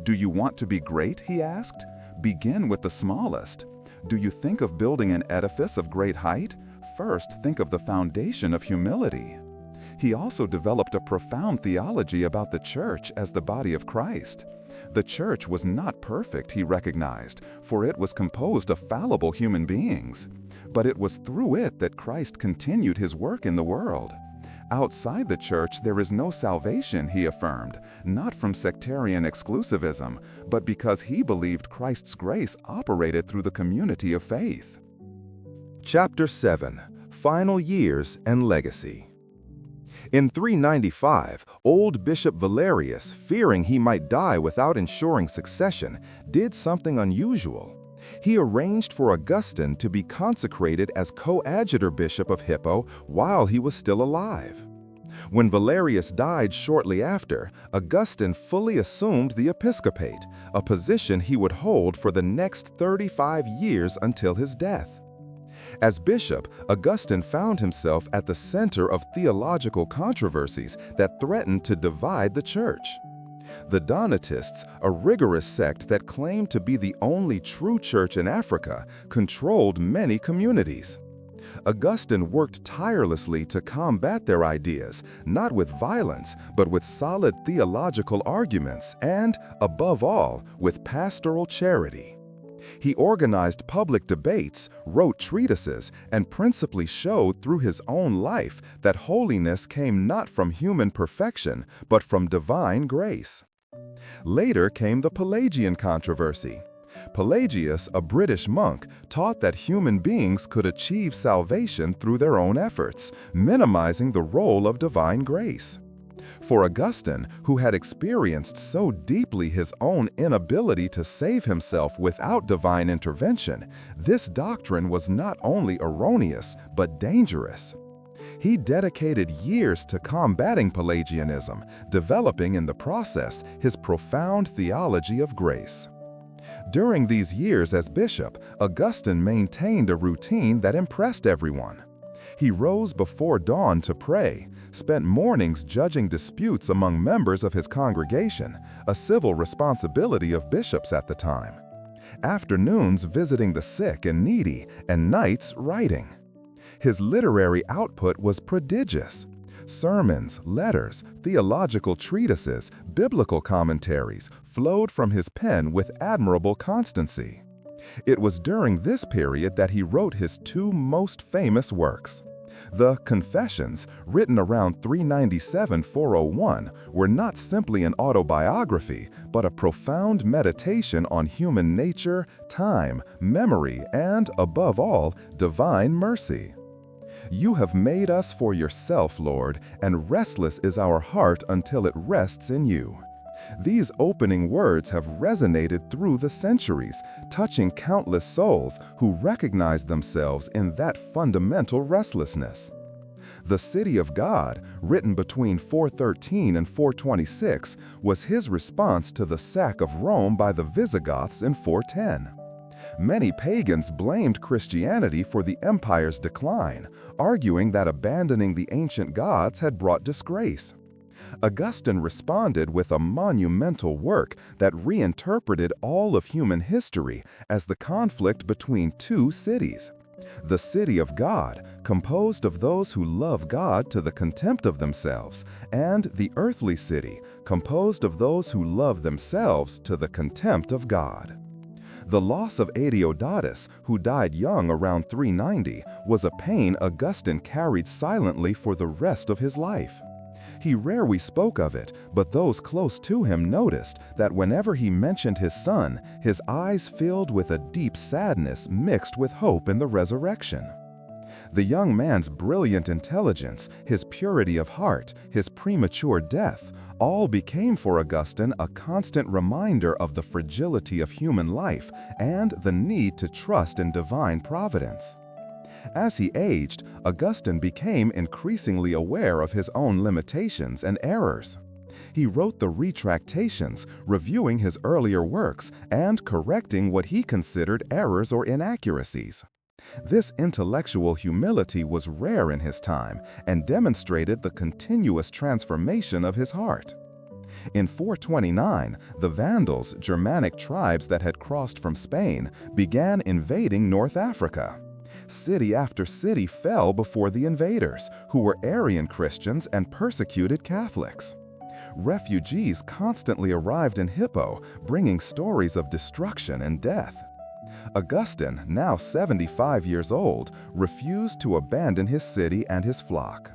"Do you want to be great?" he asked. "Begin with the smallest. Do you think of building an edifice of great height? First, think of the foundation of humility." He also developed a profound theology about the church as the body of Christ. The church was not perfect, he recognized, for it was composed of fallible human beings. But it was through it that Christ continued his work in the world. Outside the church there is no salvation, he affirmed, not from sectarian exclusivism, but because he believed Christ's grace operated through the community of faith. Chapter 7. Final Years and Legacy. In 395, old Bishop Valerius, fearing he might die without ensuring succession, did something unusual. He arranged for Augustine to be consecrated as coadjutor bishop of Hippo while he was still alive. When Valerius died shortly after, Augustine fully assumed the episcopate, a position he would hold for the next 35 years until his death. As bishop, Augustine found himself at the center of theological controversies that threatened to divide the church. The Donatists, a rigorous sect that claimed to be the only true church in Africa, controlled many communities. Augustine worked tirelessly to combat their ideas, not with violence, but with solid theological arguments and, above all, with pastoral charity. He organized public debates, wrote treatises, and principally showed through his own life that holiness came not from human perfection, but from divine grace. Later came the Pelagian controversy. Pelagius, a British monk, taught that human beings could achieve salvation through their own efforts, minimizing the role of divine grace. For Augustine, who had experienced so deeply his own inability to save himself without divine intervention, this doctrine was not only erroneous, but dangerous. He dedicated years to combating Pelagianism, developing in the process his profound theology of grace. During these years as bishop, Augustine maintained a routine that impressed everyone. He rose before dawn to pray, spent mornings judging disputes among members of his congregation, a civil responsibility of bishops at the time, afternoons visiting the sick and needy, and nights writing. His literary output was prodigious. Sermons, letters, theological treatises, biblical commentaries flowed from his pen with admirable constancy. It was during this period that he wrote his two most famous works. The Confessions, written around 397–401, were not simply an autobiography, but a profound meditation on human nature, time, memory, and, above all, divine mercy. "You have made us for yourself, Lord, and restless is our heart until it rests in you." These opening words have resonated through the centuries, touching countless souls who recognize themselves in that fundamental restlessness. The City of God, written between 413 and 426, was his response to the sack of Rome by the Visigoths in 410. Many pagans blamed Christianity for the empire's decline, arguing that abandoning the ancient gods had brought disgrace. Augustine responded with a monumental work that reinterpreted all of human history as the conflict between two cities. The City of God, composed of those who love God to the contempt of themselves, and the earthly city, composed of those who love themselves to the contempt of God. The loss of Adeodatus, who died young around 390, was a pain Augustine carried silently for the rest of his life. He rarely spoke of it, but those close to him noticed that whenever he mentioned his son, his eyes filled with a deep sadness mixed with hope in the resurrection. The young man's brilliant intelligence, his purity of heart, his premature death, all became for Augustine a constant reminder of the fragility of human life and the need to trust in divine providence. As he aged, Augustine became increasingly aware of his own limitations and errors. He wrote the Retractations, reviewing his earlier works and correcting what he considered errors or inaccuracies. This intellectual humility was rare in his time and demonstrated the continuous transformation of his heart. In 429, the Vandals, Germanic tribes that had crossed from Spain, began invading North Africa. City after city fell before the invaders, who were Arian Christians and persecuted Catholics. Refugees constantly arrived in Hippo, bringing stories of destruction and death. Augustine, now 75 years old, refused to abandon his city and his flock.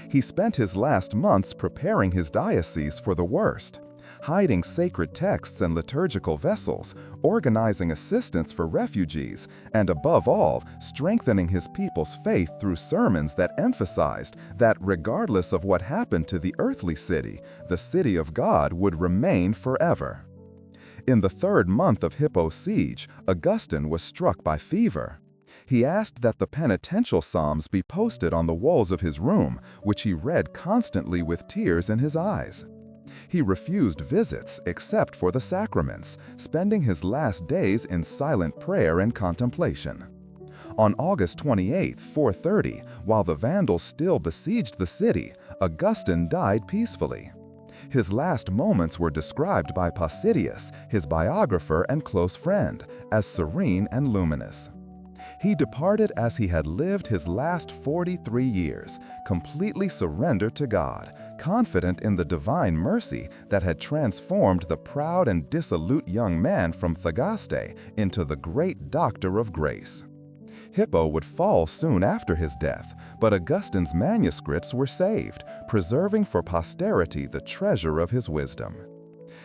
He spent his last months preparing his diocese for the worst, hiding sacred texts and liturgical vessels, organizing assistance for refugees, and above all, strengthening his people's faith through sermons that emphasized that regardless of what happened to the earthly city, the city of God would remain forever. In the third month of Hippo's siege, Augustine was struck by fever. He asked that the penitential psalms be posted on the walls of his room, which he read constantly with tears in his eyes. He refused visits except for the sacraments, spending his last days in silent prayer and contemplation. On August 28, 430, while the Vandals still besieged the city, Augustine died peacefully. His last moments were described by Pausidius, his biographer and close friend, as serene and luminous. He departed as he had lived his last 43 years, completely surrendered to God, confident in the divine mercy that had transformed the proud and dissolute young man from Thagaste into the great doctor of grace. Hippo would fall soon after his death, but Augustine's manuscripts were saved, preserving for posterity the treasure of his wisdom.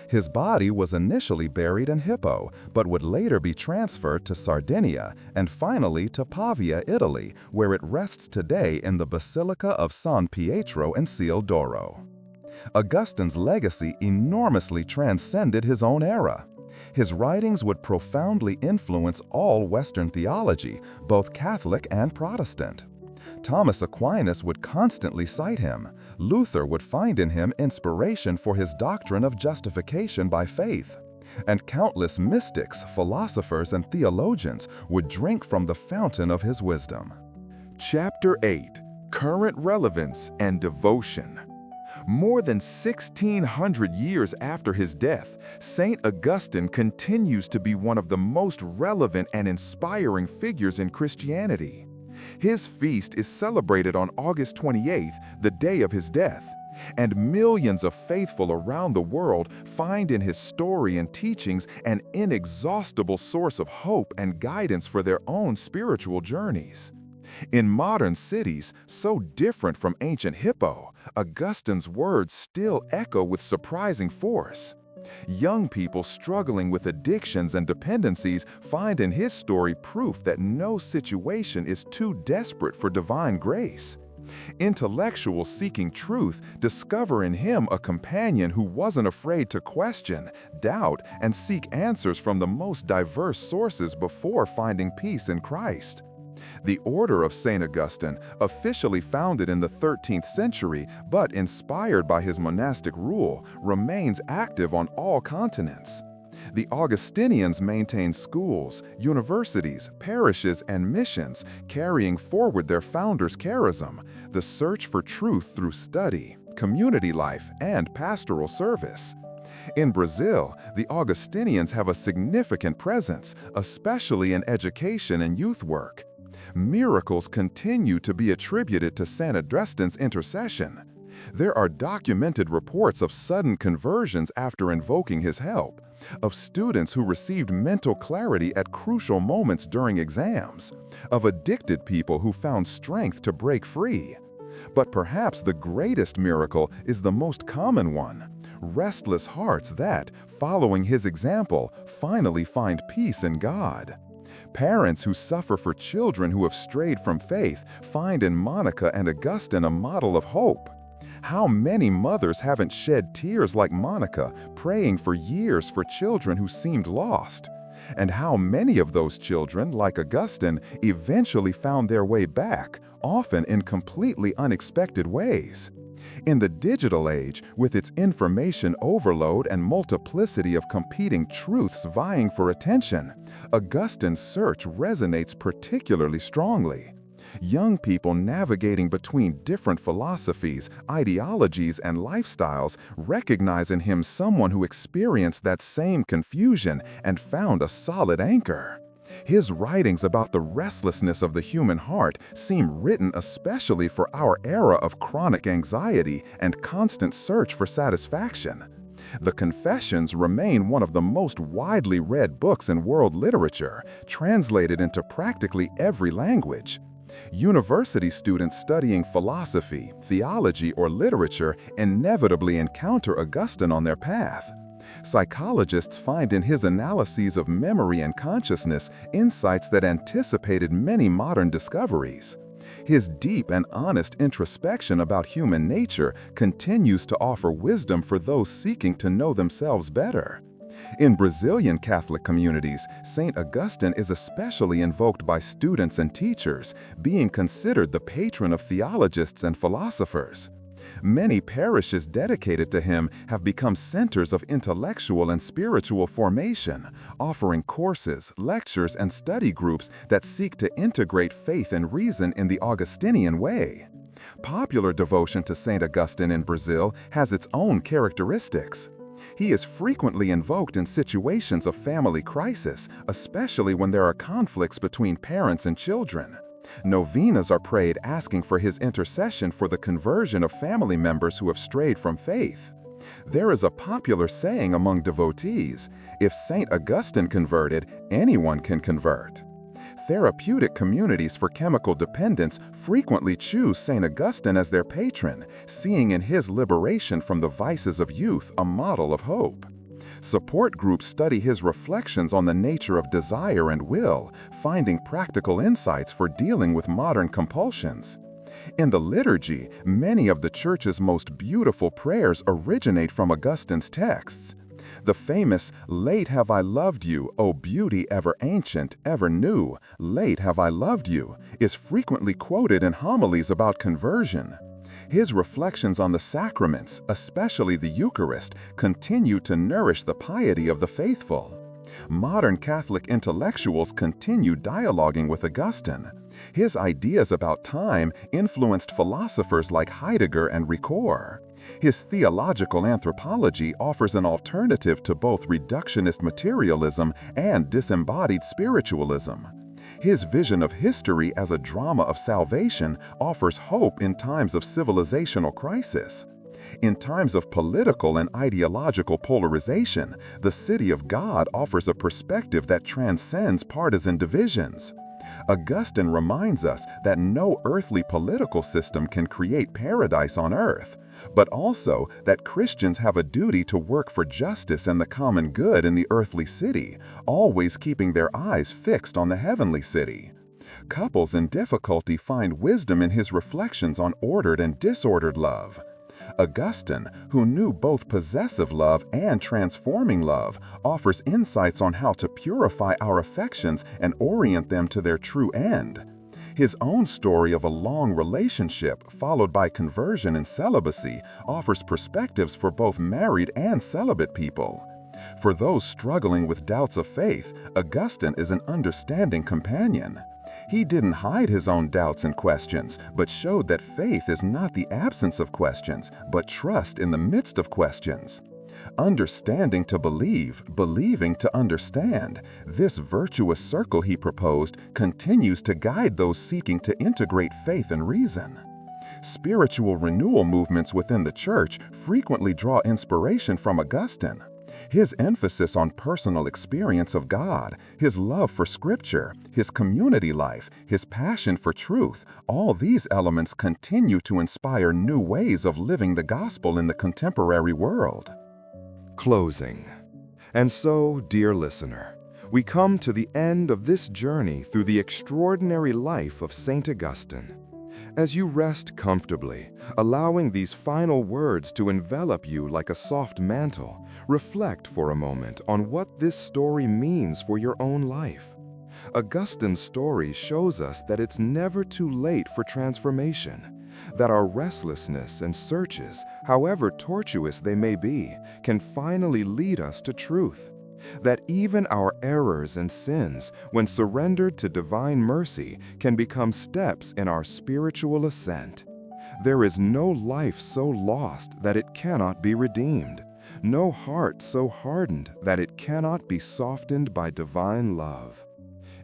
His body was initially buried in Hippo, but would later be transferred to Sardinia and finally to Pavia, Italy, where it rests today in the Basilica of San Pietro in Ciel d'Oro. Augustine's legacy enormously transcended his own era. His writings would profoundly influence all Western theology, both Catholic and Protestant. Thomas Aquinas would constantly cite him. Luther would find in him inspiration for his doctrine of justification by faith. And countless mystics, philosophers, and theologians would drink from the fountain of his wisdom. Chapter 8: Current Relevance and Devotion. More than 1,600 years after his death, Saint Augustine continues to be one of the most relevant and inspiring figures in Christianity. His feast is celebrated on August 28th, the day of his death, and millions of faithful around the world find in his story and teachings an inexhaustible source of hope and guidance for their own spiritual journeys. In modern cities, so different from ancient Hippo, Augustine's words still echo with surprising force. Young people struggling with addictions and dependencies find in his story proof that no situation is too desperate for divine grace. Intellectuals seeking truth discover in him a companion who wasn't afraid to question, doubt, and seek answers from the most diverse sources before finding peace in Christ. The Order of Saint Augustine, officially founded in the 13th century but inspired by his monastic rule, remains active on all continents. The Augustinians maintain schools, universities, parishes, and missions, carrying forward their founder's charism, the search for truth through study, community life, and pastoral service. In Brazil, the Augustinians have a significant presence, especially in education and youth work. Miracles continue to be attributed to Saint Augustine's intercession. There are documented reports of sudden conversions after invoking his help, of students who received mental clarity at crucial moments during exams, of addicted people who found strength to break free. But perhaps the greatest miracle is the most common one: restless hearts that, following his example, finally find peace in God. Parents who suffer for children who have strayed from faith find in Monica and Augustine a model of hope. How many mothers haven't shed tears like Monica, praying for years for children who seemed lost? And how many of those children, like Augustine, eventually found their way back, often in completely unexpected ways? In the digital age, with its information overload and multiplicity of competing truths vying for attention, Augustine's search resonates particularly strongly. Young people navigating between different philosophies, ideologies, and lifestyles recognize in him someone who experienced that same confusion and found a solid anchor. His writings about the restlessness of the human heart seem written especially for our era of chronic anxiety and constant search for satisfaction. The Confessions remain one of the most widely read books in world literature, translated into practically every language. University students studying philosophy, theology, or literature inevitably encounter Augustine on their path. Psychologists find in his analyses of memory and consciousness insights that anticipated many modern discoveries. His deep and honest introspection about human nature continues to offer wisdom for those seeking to know themselves better. In Brazilian Catholic communities, Saint Augustine is especially invoked by students and teachers, being considered the patron of theologians and philosophers. Many parishes dedicated to him have become centers of intellectual and spiritual formation, offering courses, lectures, and study groups that seek to integrate faith and reason in the Augustinian way. Popular devotion to Saint Augustine in Brazil has its own characteristics. He is frequently invoked in situations of family crisis, especially when there are conflicts between parents and children. Novenas are prayed asking for his intercession for the conversion of family members who have strayed from faith. There is a popular saying among devotees, if Saint Augustine converted, anyone can convert. Therapeutic communities for chemical dependence frequently choose Saint Augustine as their patron, seeing in his liberation from the vices of youth a model of hope. Support groups study his reflections on the nature of desire and will, finding practical insights for dealing with modern compulsions. In the liturgy, many of the Church's most beautiful prayers originate from Augustine's texts. The famous, "Late have I loved you, O beauty ever ancient, ever new, late have I loved you," is frequently quoted in homilies about conversion. His reflections on the sacraments, especially the Eucharist, continue to nourish the piety of the faithful. Modern Catholic intellectuals continue dialoguing with Augustine. His ideas about time influenced philosophers like Heidegger and Ricoeur. His theological anthropology offers an alternative to both reductionist materialism and disembodied spiritualism. His vision of history as a drama of salvation offers hope in times of civilizational crisis. In times of political and ideological polarization, the City of God offers a perspective that transcends partisan divisions. Augustine reminds us that no earthly political system can create paradise on earth, but also that Christians have a duty to work for justice and the common good in the earthly city, always keeping their eyes fixed on the heavenly city. couples in difficulty find wisdom in his reflections on ordered and disordered love. Augustine, who knew both possessive love and transforming love, offers insights on how to purify our affections and orient them to their true end. His own story of a long relationship, followed by conversion and celibacy, offers perspectives for both married and celibate people. For those struggling with doubts of faith, Augustine is an understanding companion. He didn't hide his own doubts and questions, but showed that faith is not the absence of questions, but trust in the midst of questions. Understanding to believe, believing to understand, this virtuous circle he proposed continues to guide those seeking to integrate faith and reason. Spiritual renewal movements within the Church frequently draw inspiration from Augustine. His emphasis on personal experience of God, his love for Scripture, his community life, his passion for truth, all these elements continue to inspire new ways of living the gospel in the contemporary world. Closing. And so, dear listener, we come to the end of this journey through the extraordinary life of Saint Augustine. As you rest comfortably, allowing these final words to envelop you like a soft mantle, reflect for a moment on what this story means for your own life. Augustine's story shows us that it's never too late for transformation, that our restlessness and searches, however tortuous they may be, can finally lead us to truth. That even our errors and sins, when surrendered to divine mercy, can become steps in our spiritual ascent. There is no life so lost that it cannot be redeemed, no heart so hardened that it cannot be softened by divine love.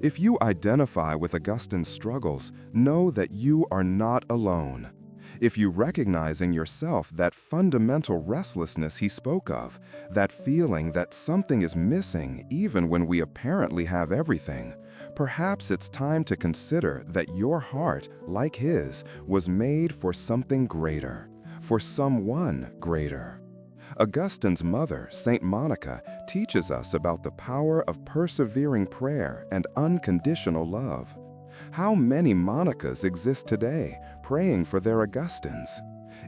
If you identify with Augustine's struggles, know that you are not alone. If you recognize in yourself that fundamental restlessness he spoke of, that feeling that something is missing even when we apparently have everything, perhaps it's time to consider that your heart, like his, was made for something greater, for someone greater. Augustine's mother, Saint Monica, teaches us about the power of persevering prayer and unconditional love. How many Monicas exist today, praying for their Augustines?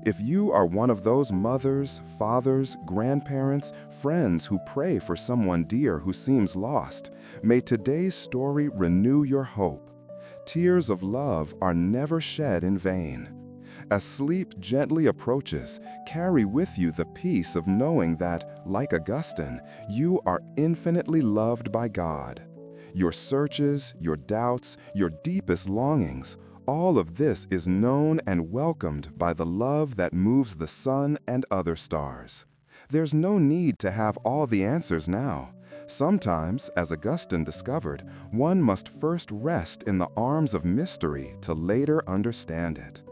If you are one of those mothers, fathers, grandparents, friends who pray for someone dear who seems lost, may today's story renew your hope. Tears of love are never shed in vain. As sleep gently approaches, carry with you the peace of knowing that, like Augustine, you are infinitely loved by God. Your searches, your doubts, your deepest longings, all of this is known and welcomed by the love that moves the sun and other stars. There's no need to have all the answers now. Sometimes, as Augustine discovered, one must first rest in the arms of mystery to later understand it.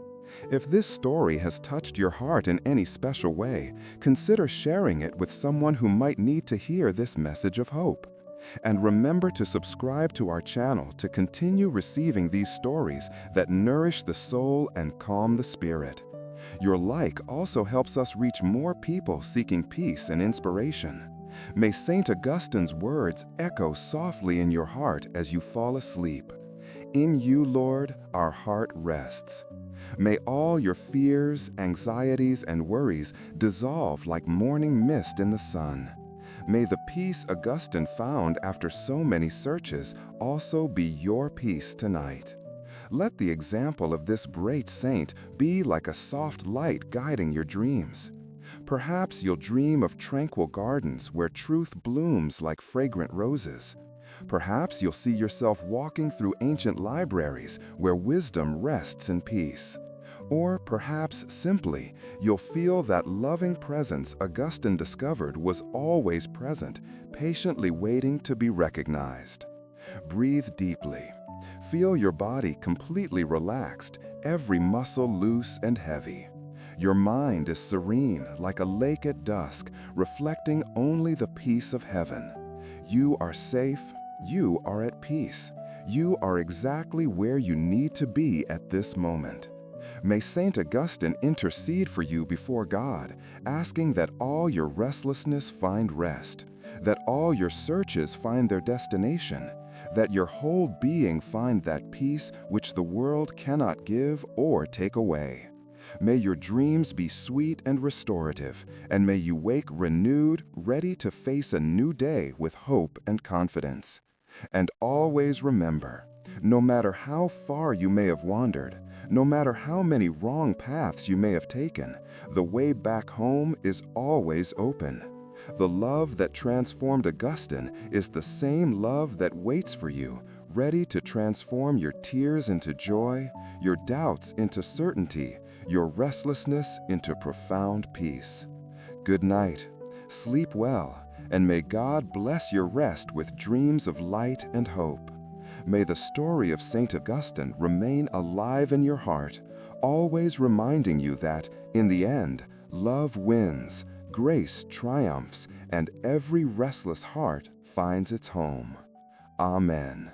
If this story has touched your heart in any special way, consider sharing it with someone who might need to hear this message of hope. And remember to subscribe to our channel to continue receiving these stories that nourish the soul and calm the spirit. Your like also helps us reach more people seeking peace and inspiration. May Saint Augustine's words echo softly in your heart as you fall asleep. In you, Lord, our heart rests. May all your fears, anxieties, and worries dissolve like morning mist in the sun. May the peace Augustine found after so many searches also be your peace tonight. Let the example of this great saint be like a soft light guiding your dreams. Perhaps you'll dream of tranquil gardens where truth blooms like fragrant roses. Perhaps you'll see yourself walking through ancient libraries where wisdom rests in peace. Or perhaps simply, you'll feel that loving presence Augustine discovered was always present, patiently waiting to be recognized. Breathe deeply. Feel your body completely relaxed, every muscle loose and heavy. Your mind is serene like a lake at dusk, reflecting only the peace of heaven. You are safe. You are at peace. You are exactly where you need to be at this moment. May Saint Augustine intercede for you before God, asking that all your restlessness find rest, that all your searches find their destination, that your whole being find that peace which the world cannot give or take away. May your dreams be sweet and restorative, and may you wake renewed, ready to face a new day with hope and confidence. And always remember, no matter how far you may have wandered, no matter how many wrong paths you may have taken, the way back home is always open. The love that transformed Augustine is the same love that waits for you, ready to transform your tears into joy, your doubts into certainty, your restlessness into profound peace. Good night, sleep well, and may God bless your rest with dreams of light and hope. May the story of Saint Augustine remain alive in your heart, always reminding you that, in the end, love wins, grace triumphs, and every restless heart finds its home. Amen.